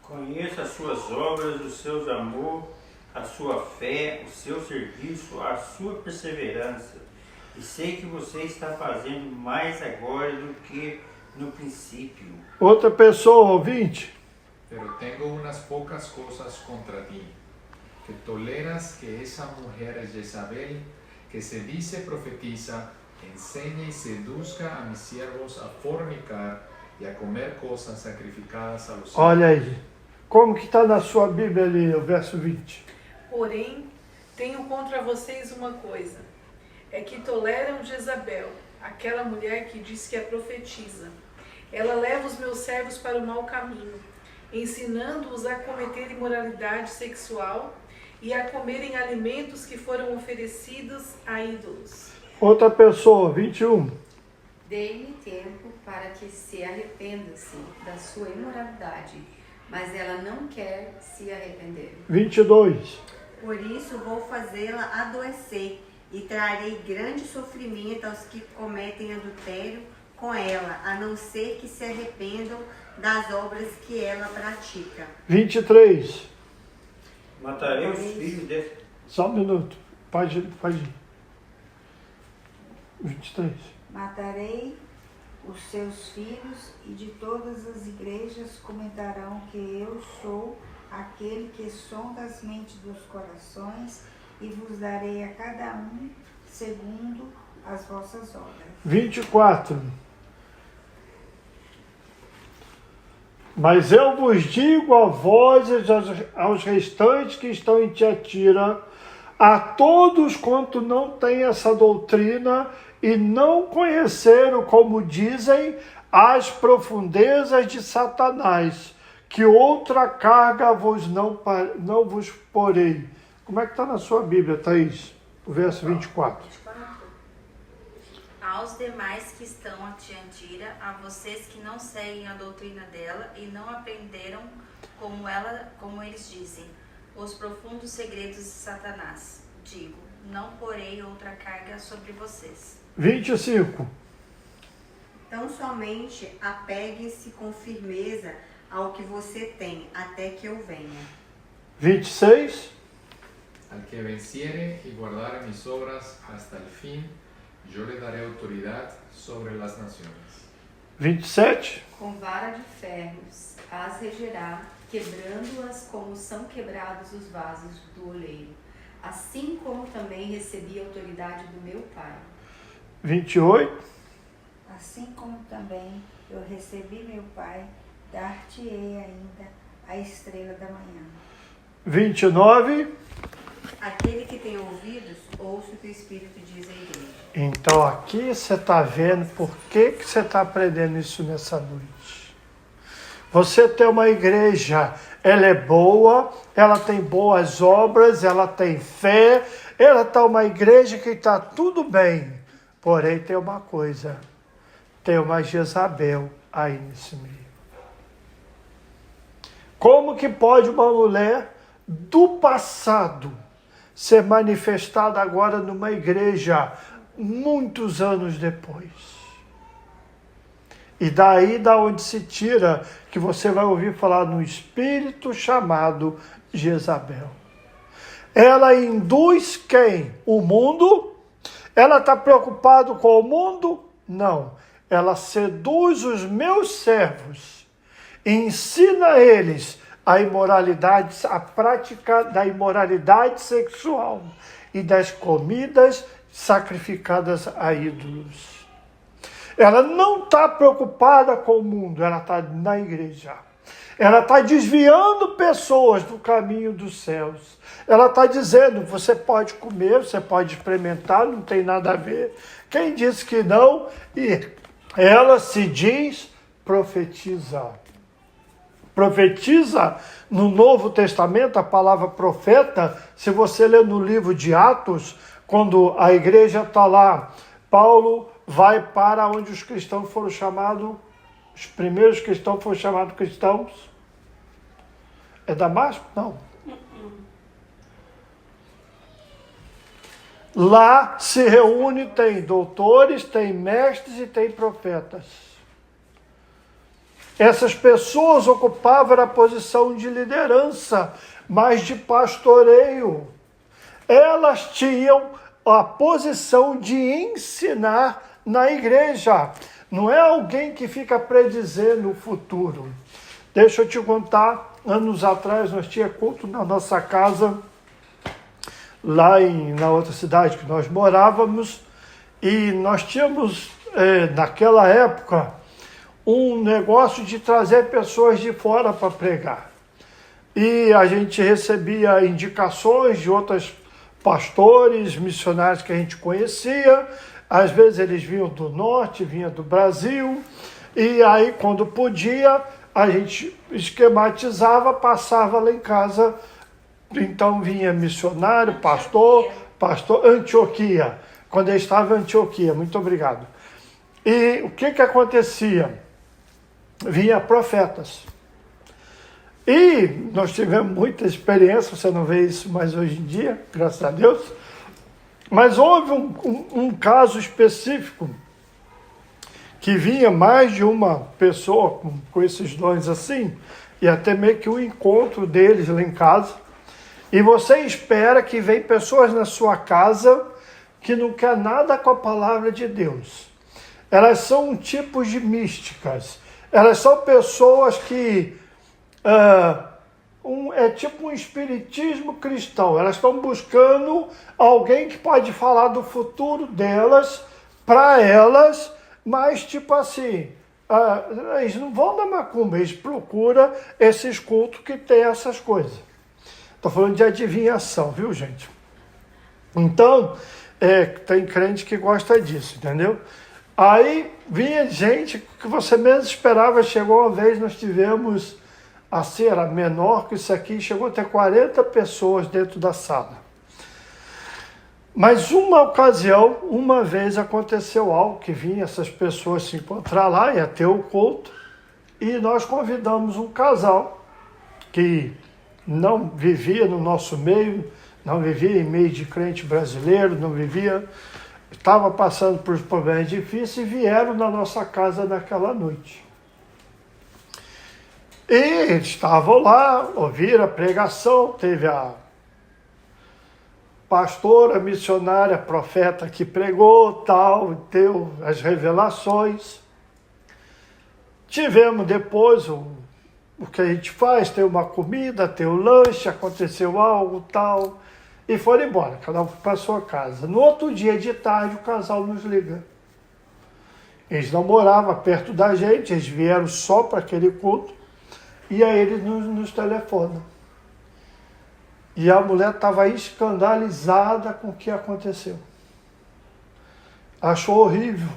Conheço as suas obras, os seus amor, a sua fé, o seu serviço, a sua perseverança. E sei que você está fazendo mais agora do que no princípio. Outra pessoa, ouvinte. Pero tengo unas pocas cosas contra ti, que toleras que esa mujer Jezabel, que se dice profetiza, enseñe y seduzca a mis siervos a fornicar y a comer cosas sacrificadas a los ídolos. Olha aí, como que está na sua Bíblia ali, o verso 20? Porém, tenho contra vocês uma coisa, é que toleram Jezabel, aquela mulher que diz que é profetiza. Ela leva os meus servos para o mau caminho, ensinando-os a cometer imoralidade sexual e a comerem alimentos que foram oferecidos a ídolos. Outra pessoa, 21. Dei-lhe tempo para que se arrependa-se da sua imoralidade, mas ela não quer se arrepender. 22. Por isso vou fazê-la adoecer e trarei grande sofrimento aos que cometem adultério com ela, a não ser que se arrependam das obras que ela pratica. 23. Matarei os filhos desse... Só um minuto. Pode ir. 23. Matarei os seus filhos e de todas as igrejas comentarão que eu sou aquele que sonda as mentes dos corações e vos darei a cada um segundo as vossas obras. 24. Mas eu vos digo a vós e aos restantes que estão em Tiatira, a todos quanto não têm essa doutrina e não conheceram, como dizem, as profundezas de Satanás, que outra carga não vos porei. Como é que está na sua Bíblia, Thaís? O verso 24. Aos demais que estão a Tiatira, a vocês que não seguem a doutrina dela e não aprenderam como eles dizem, os profundos segredos de Satanás. Digo, não porei outra carga sobre vocês. 25. Então somente apegue-se com firmeza ao que você tem, até que eu venha. 26. Al que venciere y guardare mis obras hasta el fin, yo le daré autoridad sobre las naciones. 27. Com vara de ferros as regerá, quebrando-as como são quebrados os vasos do oleiro. Assim como também recebi a autoridade do meu Pai. 28. Assim como também eu recebi meu Pai, dar-te-ei ainda a estrela da manhã. 29. Aquele que tem ouvidos, ouça o que o Espírito diz à igreja. Então aqui você está vendo por que você está aprendendo isso nessa noite. Você tem uma igreja, ela é boa, ela tem boas obras, ela tem fé, ela está uma igreja que está tudo bem. Porém tem uma coisa, tem uma Jezabel aí nesse meio. Como que pode uma mulher do passado ser manifestada agora numa igreja muitos anos depois? E daí da onde se tira que você vai ouvir falar no espírito chamado Jezabel. Ela induz quem? O mundo? Ela está preocupada com o mundo? Não. Ela seduz os meus servos e ensina eles a imoralidade, a prática da imoralidade sexual e das comidas sacrificadas a ídolos. Ela não está preocupada com o mundo, ela está na igreja. Ela está desviando pessoas do caminho dos céus. Ela está dizendo, você pode comer, você pode experimentar, não tem nada a ver. Quem disse que não? E ela se diz profetiza. Profetiza no Novo Testamento, a palavra profeta, se você ler no livro de Atos, quando a igreja está lá, Paulo vai para onde os cristãos foram chamados, os primeiros cristãos foram chamados cristãos. É Damasco? Não. Lá se reúne, tem doutores, tem mestres e tem profetas. Essas pessoas ocupavam a posição de liderança, mas de pastoreio. Elas tinham a posição de ensinar na igreja. Não é alguém que fica predizendo o futuro. Deixa eu te contar, anos atrás nós tínhamos culto na nossa casa, lá na outra cidade que nós morávamos, e nós tínhamos, naquela época, um negócio de trazer pessoas de fora para pregar. E a gente recebia indicações de outros pastores, missionários que a gente conhecia. Às vezes eles vinham do norte, vinham do Brasil, e aí quando podia, a gente esquematizava, passava lá em casa. Então vinha missionário, pastor, Antioquia, quando eu estava em Antioquia, muito obrigado. E o que acontecia? Vinha profetas. E nós tivemos muita experiência, você não vê isso mais hoje em dia, graças a Deus. Mas houve um caso específico que vinha mais de uma pessoa com esses dons assim, e até meio que o encontro deles lá em casa. E você espera que vem pessoas na sua casa que não quer nada com a palavra de Deus. Elas são um tipo de místicas. Elas são pessoas que é tipo um espiritismo cristão. Elas estão buscando alguém que pode falar do futuro delas, para elas, mas tipo assim, eles não vão na macumba, eles procuram esses cultos que tem essas coisas. Estou falando de adivinhação, viu, gente? Então, tem crente que gosta disso, entendeu? Aí vinha gente que você menos esperava. Chegou uma vez, nós tivemos, assim, era menor que isso aqui, chegou a ter 40 pessoas dentro da sala. Mas uma ocasião, uma vez aconteceu algo que vinha essas pessoas se encontrar lá, ia ter o culto, e nós convidamos um casal que não vivia no nosso meio, não vivia em meio de crente brasileiro, não vivia, estava passando por problemas difíceis e vieram na nossa casa naquela noite. E eles estavam lá, ouviram a pregação, teve a pastora, missionária, profeta que pregou, tal, deu as revelações. Tivemos depois o que a gente faz, tem uma comida, tem o lanche, aconteceu algo, tal, e foram embora, cada um para a sua casa. No outro dia de tarde, o casal nos liga. Eles não moravam perto da gente, eles vieram só para aquele culto, e aí eles nos telefonam. E a mulher estava escandalizada com o que aconteceu. Achou horrível.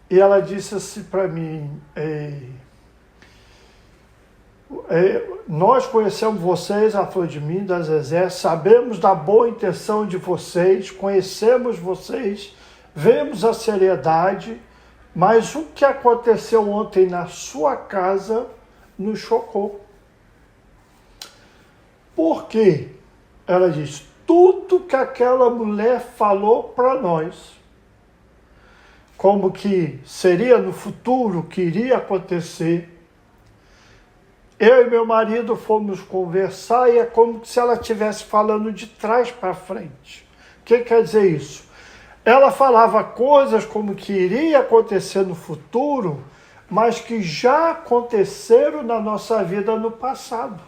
E ela disse assim para mim, nós conhecemos vocês, a Flor de Mim, da Zezé, sabemos da boa intenção de vocês, conhecemos vocês, vemos a seriedade, mas o que aconteceu ontem na sua casa nos chocou. Por quê? Ela diz, tudo que aquela mulher falou para nós, como que seria no futuro, que iria acontecer, eu e meu marido fomos conversar e é como se ela estivesse falando de trás para frente. O que quer dizer isso? Ela falava coisas como que iria acontecer no futuro, mas que já aconteceram na nossa vida no passado.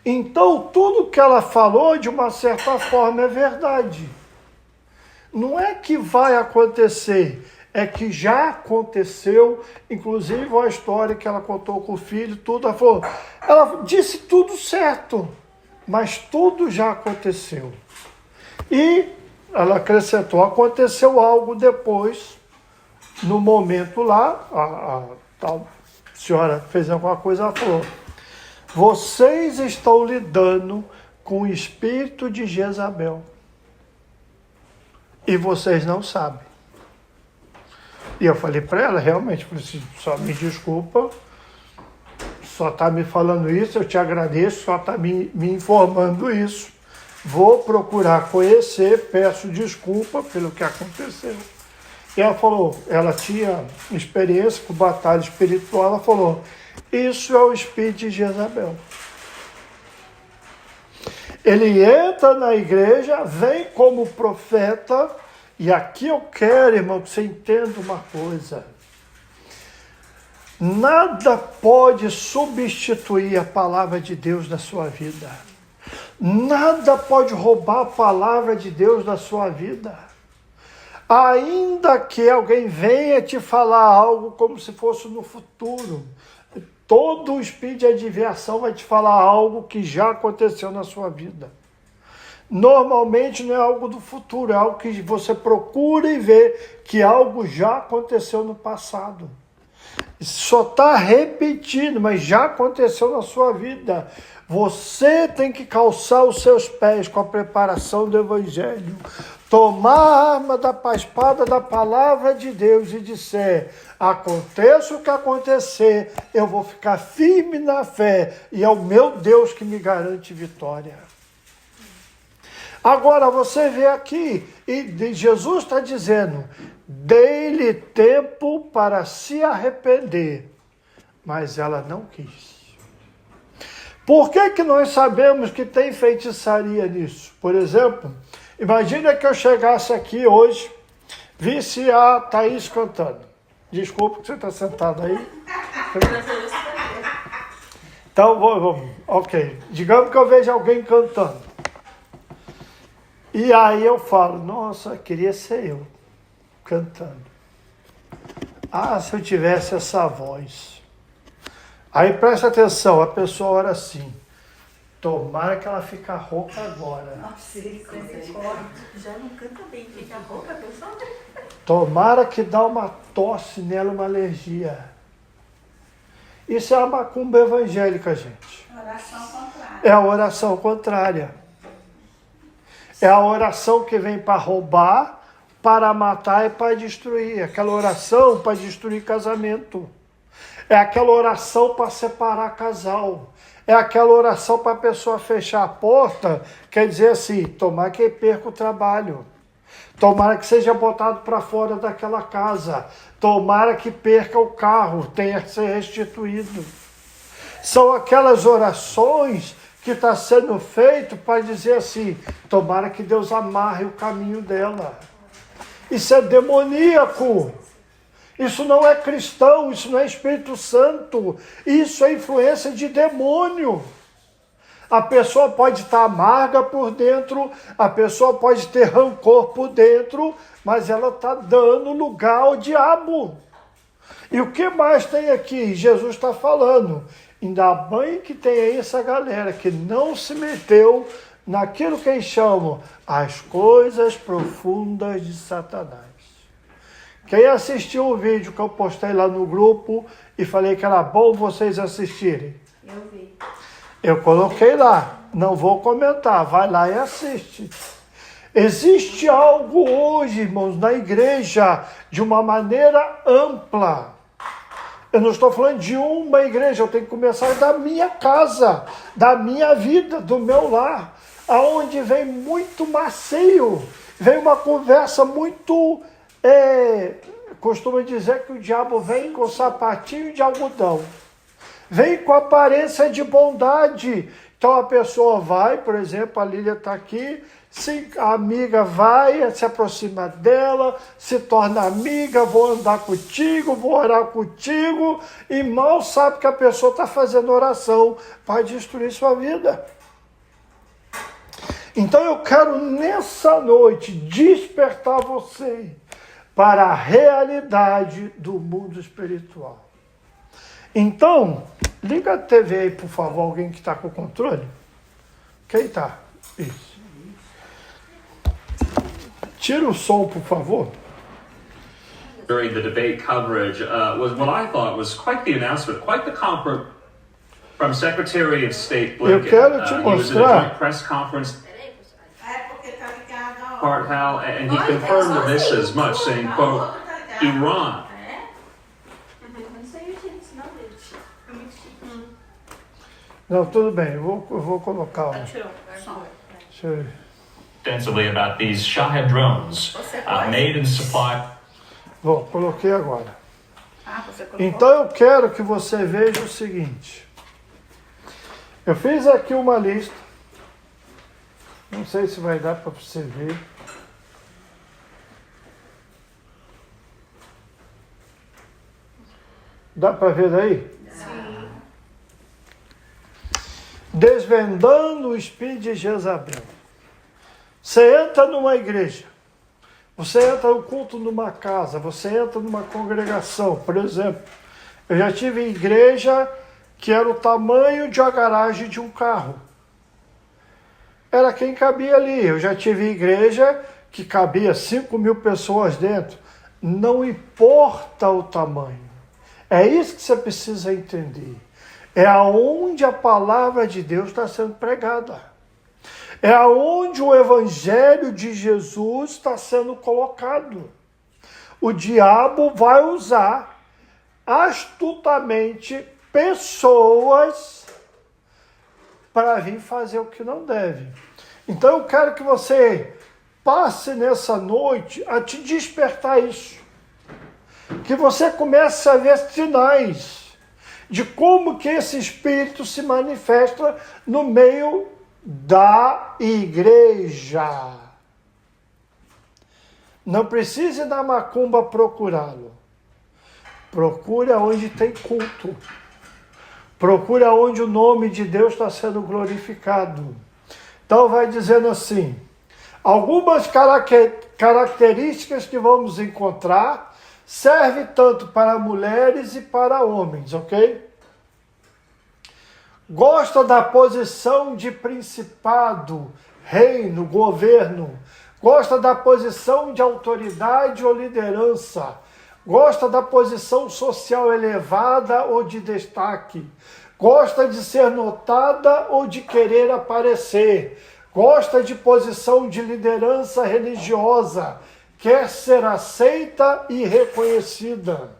Então, tudo que ela falou, de uma certa forma, é verdade. Não é que vai acontecer, é que já aconteceu, inclusive a história que ela contou com o filho, tudo, ela disse tudo certo, mas tudo já aconteceu. E ela acrescentou, aconteceu algo depois, no momento lá, a tal senhora fez alguma coisa, ela falou, vocês estão lidando com o espírito de Jezabel. E vocês não sabem. E eu falei para ela, realmente, falei assim, só me desculpa, só está me falando isso, eu te agradeço, só está me informando isso. Vou procurar conhecer, peço desculpa pelo que aconteceu. E ela falou, ela tinha experiência com batalha espiritual, ela falou, isso é o espírito de Jezabel. Ele entra na igreja, vem como profeta, e aqui eu quero, irmão, que você entenda uma coisa. Nada pode substituir a palavra de Deus na sua vida. Nada pode roubar a palavra de Deus da sua vida. Ainda que alguém venha te falar algo como se fosse no futuro, todo o espírito de adivinhação vai te falar algo que já aconteceu na sua vida. Normalmente não é algo do futuro, é algo que você procura e vê que algo já aconteceu no passado. Só está repetindo, mas já aconteceu na sua vida. Você tem que calçar os seus pés com a preparação do Evangelho, tomar a arma da espada da palavra de Deus e disser, aconteça o que acontecer, eu vou ficar firme na fé e é o meu Deus que me garante vitória. Agora você vê aqui, e Jesus está dizendo, dê-lhe tempo para se arrepender, mas ela não quis. Por que nós sabemos que tem feitiçaria nisso? Por exemplo, imagina que eu chegasse aqui hoje, visse a Thaís cantando. Desculpa que você está sentado aí. Então, vamos, ok. Digamos que eu vejo alguém cantando. E aí eu falo, nossa, queria ser eu cantando. Ah, se eu tivesse essa voz. Aí presta atenção, a pessoa ora assim, Tomara que ela fique rouca agora. Misericórdia. Já não canta bem, fica rouca, pessoal. Tomara que dá uma tosse nela, uma alergia. Isso é a macumba evangélica, gente. Oração contrária. É a oração contrária. É a oração que vem para roubar, para matar e para destruir. Aquela oração para destruir casamento. É aquela oração para separar casal. É aquela oração para a pessoa fechar a porta, quer dizer assim, tomara que perca o trabalho. Tomara que seja botado para fora daquela casa. Tomara que perca o carro, tenha que ser restituído. São aquelas orações que está sendo feito para dizer assim, tomara que Deus amarre o caminho dela. Isso é demoníaco. Isso não é cristão, isso não é Espírito Santo. Isso é influência de demônio. A pessoa pode estar amarga por dentro, a pessoa pode ter rancor por dentro, mas ela está dando lugar ao diabo. E o que mais tem aqui? Jesus está falando. Ainda bem que tem aí essa galera que não se meteu naquilo que eles chamam as coisas profundas de Satanás. Quem assistiu o vídeo que eu postei lá no grupo e falei que era bom vocês assistirem? Eu vi. Eu coloquei lá, não vou comentar, vai lá e assiste. Existe algo hoje, irmãos, na igreja, de uma maneira ampla. Eu não estou falando de uma igreja, eu tenho que começar da minha casa, da minha vida, do meu lar, aonde vem muito macio, vem uma conversa muito... costuma dizer que o diabo vem com sapatinho de algodão. Vem com aparência de bondade. Então a pessoa vai, por exemplo, a Lília está aqui, a amiga vai, se aproxima dela, se torna amiga, vou andar contigo, vou orar contigo, e mal sabe que a pessoa está fazendo oração para destruir sua vida. Então eu quero nessa noite despertar você para a realidade do mundo espiritual. Então, liga a TV aí, por favor, alguém que está com o controle. Quem está? Isso. Tira o som, por favor. During the debate coverage was what I thought was quite the announcement, quite the compliment from Secretary of State Blinken. Eu quero te He was in a mostrar. joint press conference, Part Hal, and he confirmed this as much, saying, quote, Iran. Não, tudo bem, eu vou colocar. Deixa eu ver. Extensively about these Shahed drones made and supplied. Bom, coloquei agora. Então eu quero que você veja o seguinte. Eu fiz aqui uma lista. Não sei se vai dar para você ver. Dá para ver daí? Sim. Desvendando o espírito de Jezabel. Você entra numa igreja, você entra no culto numa casa, você entra numa congregação, por exemplo. Eu já tive igreja que era o tamanho de uma garagem de um carro. Era quem cabia ali. Eu já tive igreja que cabia 5.000 pessoas dentro. Não importa o tamanho. É isso que você precisa entender. É aonde a palavra de Deus está sendo pregada. É aonde o evangelho de Jesus está sendo colocado. O diabo vai usar astutamente pessoas para vir fazer o que não deve. Então eu quero que você passe nessa noite a te despertar isso. Que você comece a ver sinais de como que esse espírito se manifesta no meio da igreja. Não precise da macumba procurá-lo. Procure onde tem culto. Procure onde o nome de Deus está sendo glorificado. Então vai dizendo assim, algumas características que vamos encontrar serve tanto para mulheres e para homens, ok? gosta da posição de principado, reino, governo, gosta da posição de autoridade ou liderança, gosta da posição social elevada ou de destaque, gosta de ser notada ou de querer aparecer, gosta de posição de liderança religiosa, quer ser aceita e reconhecida.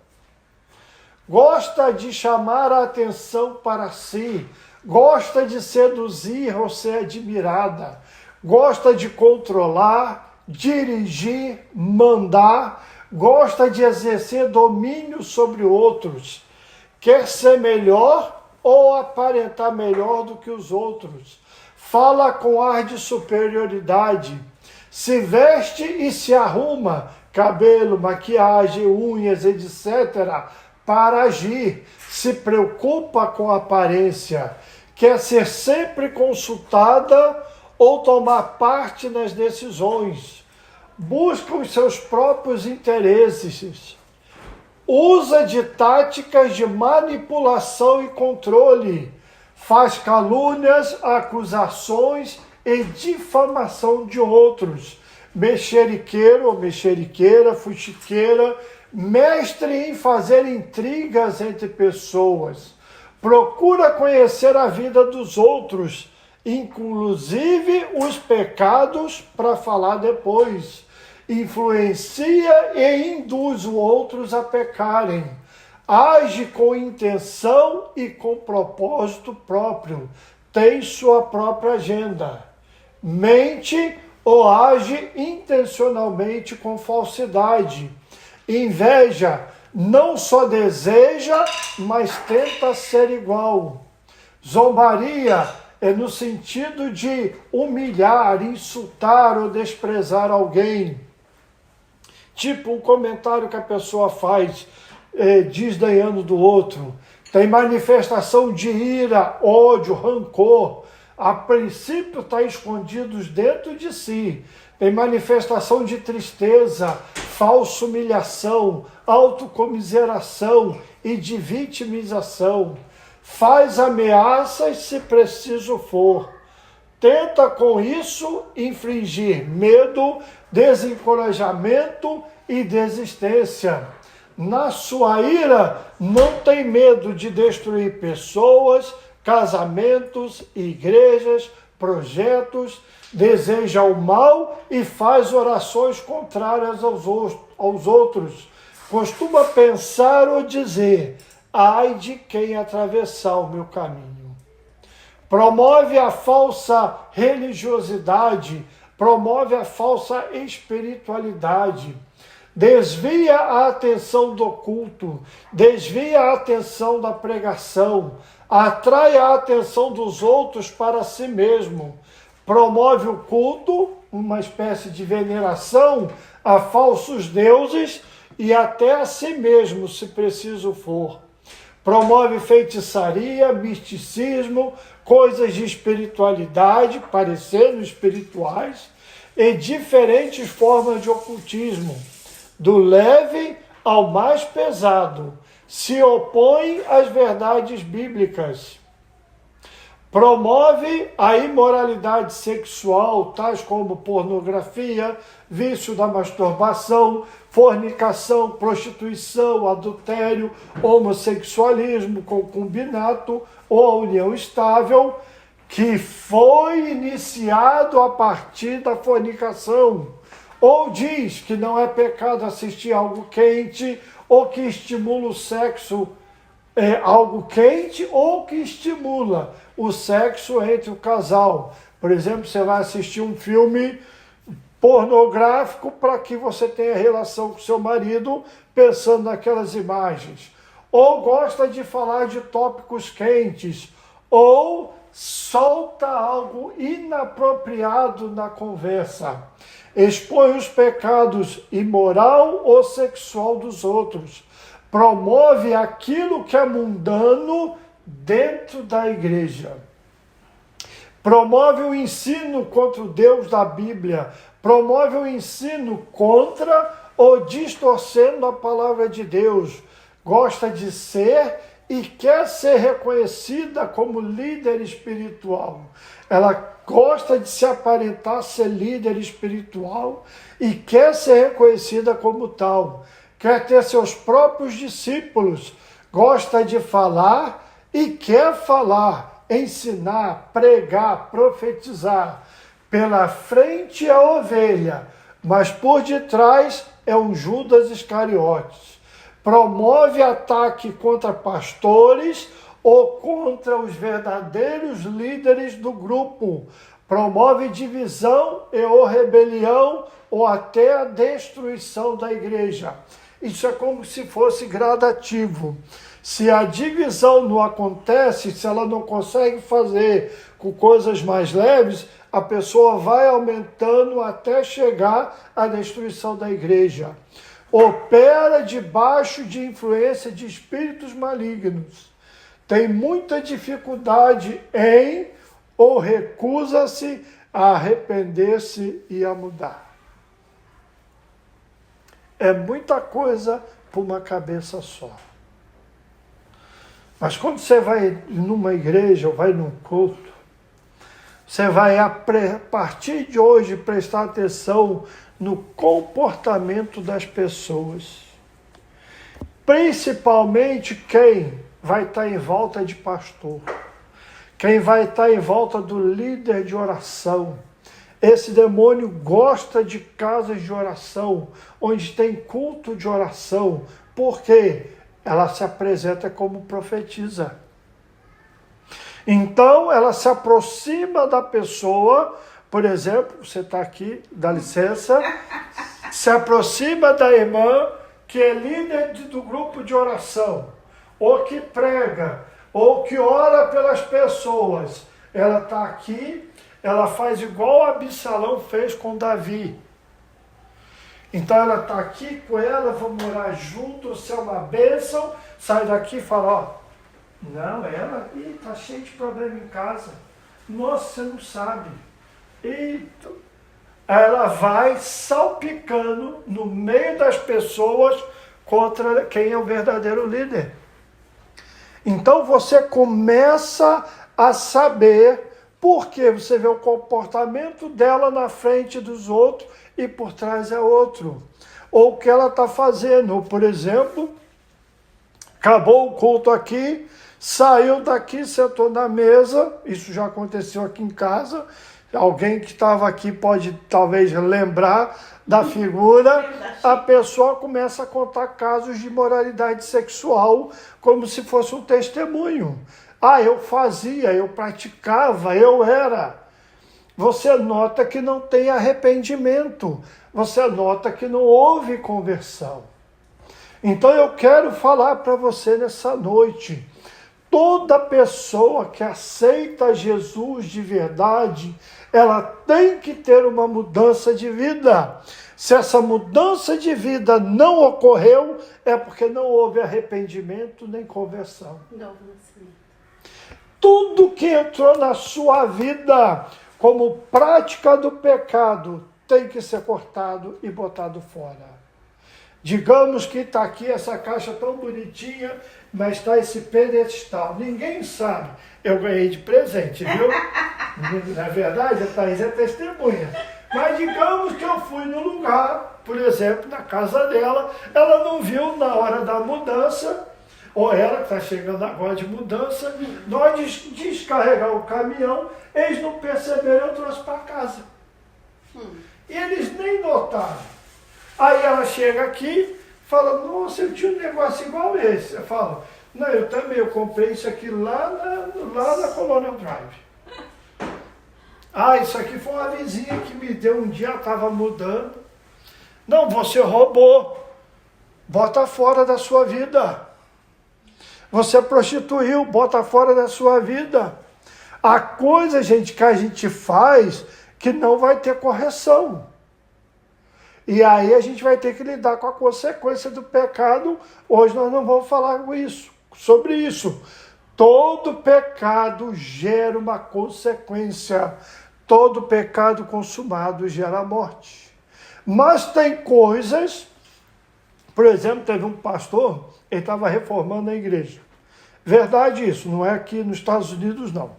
Gosta de chamar a atenção para si, gosta de seduzir ou ser admirada, gosta de controlar, dirigir, mandar, gosta de exercer domínio sobre outros, quer ser melhor ou aparentar melhor do que os outros, fala com ar de superioridade, se veste e se arruma, cabelo, maquiagem, unhas, etc., para agir, se preocupa com a aparência, quer ser sempre consultada ou tomar parte nas decisões, busca os seus próprios interesses, usa de táticas de manipulação e controle, faz calúnias, acusações e difamação de outros, mexeriqueiro ou mexeriqueira, fuxiqueira, mestre em fazer intrigas entre pessoas, procura conhecer a vida dos outros, inclusive os pecados, para falar depois, influencia e induz os outros a pecarem, age com intenção e com propósito próprio, tem sua própria agenda, mente ou age intencionalmente com falsidade, inveja, não só deseja, mas tenta ser igual. Zombaria é no sentido de humilhar, insultar ou desprezar alguém. Tipo um comentário que a pessoa faz, desdenhando do outro. Tem manifestação de ira, ódio, rancor. A princípio está escondidos dentro de si. Tem manifestação de tristeza, falsa humilhação, autocomiseração e de vitimização. Faz ameaças se preciso for. Tenta com isso infligir medo, desencorajamento e desistência. Na sua ira, não tem medo de destruir pessoas, casamentos, igrejas, projetos, deseja o mal e faz orações contrárias aos outros. Costuma pensar ou dizer: ai de quem atravessar o meu caminho. Promove a falsa religiosidade, promove a falsa espiritualidade. Desvia a atenção do culto, desvia a atenção da pregação, atrai a atenção dos outros para si mesmo. Promove o culto, uma espécie de veneração a falsos deuses e até a si mesmo, se preciso for. Promove feitiçaria, misticismo, coisas de espiritualidade, parecendo espirituais, e diferentes formas de ocultismo, do leve ao mais pesado, se opõe às verdades bíblicas. Promove a imoralidade sexual, tais como pornografia, vício da masturbação, fornicação, prostituição, adultério, homossexualismo, concubinato ou a união estável, que foi iniciado a partir da fornicação. Ou diz que não é pecado assistir algo quente, ou que estimula o sexo, algo quente, ou que estimula o sexo entre o casal. Por exemplo, você vai assistir um filme pornográfico para que você tenha relação com seu marido pensando naquelas imagens. Ou gosta de falar de tópicos quentes, ou solta algo inapropriado na conversa. Expõe os pecados imoral ou sexual dos outros. Promove aquilo que é mundano dentro da igreja. Promove o ensino contra o Deus da Bíblia. Promove o ensino contra ou distorcendo a palavra de Deus. Gosta de ser e quer ser reconhecida como líder espiritual. Ela gosta de se aparentar ser líder espiritual e quer ser reconhecida como tal. Quer ter seus próprios discípulos, gosta de falar e quer falar, ensinar, pregar, profetizar. Pela frente é a ovelha, mas por detrás é um Judas Iscariotes. Promove ataque contra pastores ou contra os verdadeiros líderes do grupo. Promove divisão ou rebelião ou até a destruição da igreja. Isso é como se fosse gradativo. Se a divisão não acontece, se ela não consegue fazer com coisas mais leves, a pessoa vai aumentando até chegar à destruição da igreja. Opera debaixo de influência de espíritos malignos. Tem muita dificuldade em ou recusa-se a arrepender-se e a mudar. É muita coisa para uma cabeça só. Mas quando você vai numa igreja ou vai num culto, você vai, a partir de hoje, prestar atenção no comportamento das pessoas. Principalmente quem vai estar em volta de pastor. Quem vai estar em volta do líder de oração. Esse demônio gosta de casas de oração, onde tem culto de oração. Por quê? Ela se apresenta como profetisa. Então, ela se aproxima da pessoa, por exemplo, você está aqui, dá licença, se aproxima da irmã que é líder do grupo de oração, ou que prega, ou que ora pelas pessoas. Ela está aqui, ela faz igual Absalão fez com Davi. Então ela está aqui com ela, vou morar junto, isso é uma bênção, sai daqui e fala, ó, não, ela está cheia de problema em casa. Nossa, você não sabe. Eita. Ela vai salpicando no meio das pessoas contra quem é o verdadeiro líder. Então você começa a saber porque você vê o comportamento dela na frente dos outros e por trás é outro. Ou o que ela está fazendo. Por exemplo, acabou o culto aqui, saiu daqui, sentou na mesa, isso já aconteceu aqui em casa, alguém que estava aqui pode talvez lembrar da figura, a pessoa começa a contar casos de imoralidade sexual como se fosse um testemunho. Ah, eu fazia, eu praticava, eu era. Você nota que não tem arrependimento, você nota que não houve conversão. Então eu quero falar para você nessa noite, toda pessoa que aceita Jesus de verdade, ela tem que ter uma mudança de vida. Se essa mudança de vida não ocorreu, é porque não houve arrependimento nem conversão. Tudo que entrou na sua vida como prática do pecado tem que ser cortado e botado fora. Digamos que está aqui essa caixa tão bonitinha, mas está esse pedestal. Ninguém sabe. Eu ganhei de presente, viu? Na verdade, a Thaís é testemunha. Mas digamos que eu fui no lugar, por exemplo, na casa dela, ela não viu na hora da mudança, ou ela que está chegando agora de mudança, nós descarregar o caminhão, eles não perceberam, eu trouxe para casa. E eles nem notaram. Aí ela chega aqui, fala, nossa, eu tinha um negócio igual esse. Eu falo, não, eu também, eu comprei isso aqui lá na Colonial Drive. Ah, isso aqui foi uma vizinha que me deu um dia, ela estava mudando. Não, você roubou. Bota fora da sua vida. Você prostituiu, bota fora da sua vida. Há coisa, gente, que a gente faz que não vai ter correção. E aí a gente vai ter que lidar com a consequência do pecado. Hoje nós não vamos falar sobre isso. Todo pecado gera uma consequência. Todo pecado consumado gera morte. Mas tem coisas... Por exemplo, teve um pastor, ele estava reformando a igreja. Verdade isso, não é aqui nos Estados Unidos, não.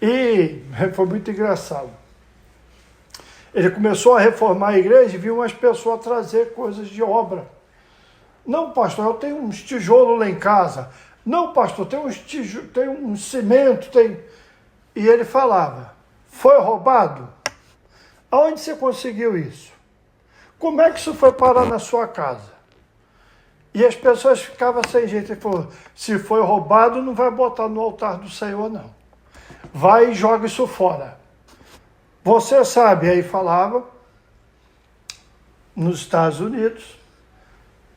E foi muito engraçado. Ele começou a reformar a igreja e viu umas pessoas trazer coisas de obra. Não, pastor, eu tenho uns tijolos lá em casa. Não, pastor, tem um cimento, tem... E ele falava, foi roubado? Aonde você conseguiu isso? Como é que isso foi parar na sua casa? E as pessoas ficavam sem jeito. Ele falou, se foi roubado, não vai botar no altar do Senhor, não. Vai e joga isso fora. Você sabe, aí falava, nos Estados Unidos,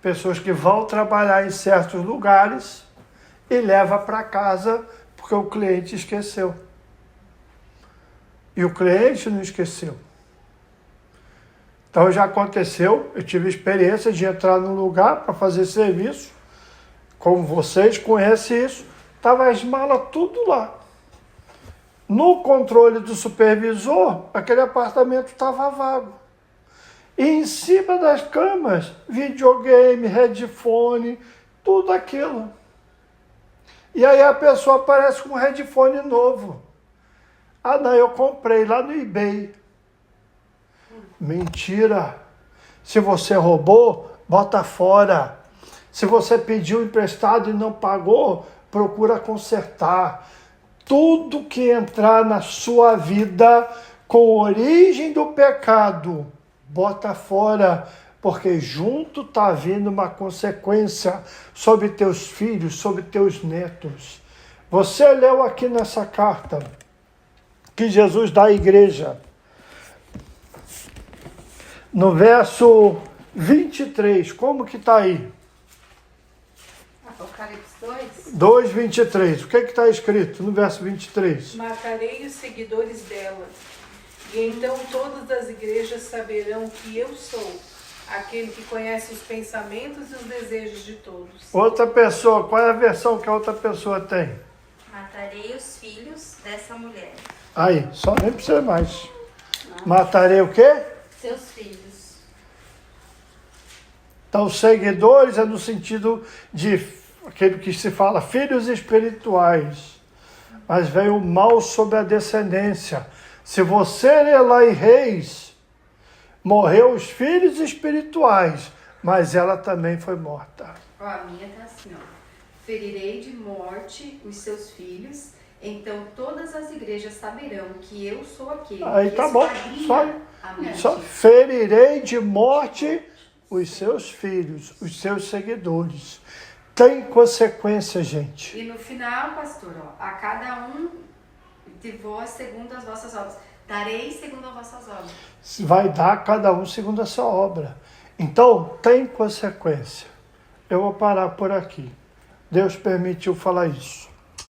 pessoas que vão trabalhar em certos lugares e levam para casa porque o cliente esqueceu. E o cliente não esqueceu. Então já aconteceu, eu tive experiência de entrar num lugar para fazer serviço, como vocês conhecem isso, estava as malas tudo lá. No controle do supervisor, aquele apartamento estava vago. E em cima das camas, videogame, headphone, tudo aquilo. E aí a pessoa aparece com um headphone novo. Ah, não, eu comprei lá no eBay. Mentira. Se você roubou, bota fora. Se você pediu emprestado e não pagou, procura consertar. Tudo que entrar na sua vida com origem do pecado, bota fora, porque junto está vindo uma consequência sobre teus filhos, sobre teus netos. Você leu aqui nessa carta que Jesus dá à igreja, no verso 23, como que está aí? Apocalipse 2. 2:23, o que está escrito no verso 23? Matarei os seguidores dela, e então todas as igrejas saberão que eu sou aquele que conhece os pensamentos e os desejos de todos. Outra pessoa, qual é a versão que a outra pessoa tem? Matarei os filhos dessa mulher. Aí, só nem precisa mais. Matarei o quê? Seus filhos. Então, seguidores é no sentido de aquele que se fala filhos espirituais. Mas veio o mal sobre a descendência. Se você ler lá em Reis, morreu os filhos espirituais, mas ela também foi morta. Ó, a minha tá assim, ó. Ferirei de morte os seus filhos, então todas as igrejas saberão que eu sou aquele Aí que tá bom, só ferirei de morte os seus filhos, os seus seguidores. Tem consequência, gente. E no final, pastor, ó, a cada um de vós segundo as vossas obras. Darei segundo as vossas obras. Vai dar cada um segundo a sua obra. Então, tem consequência. Eu vou parar por aqui. Deus permitiu falar isso.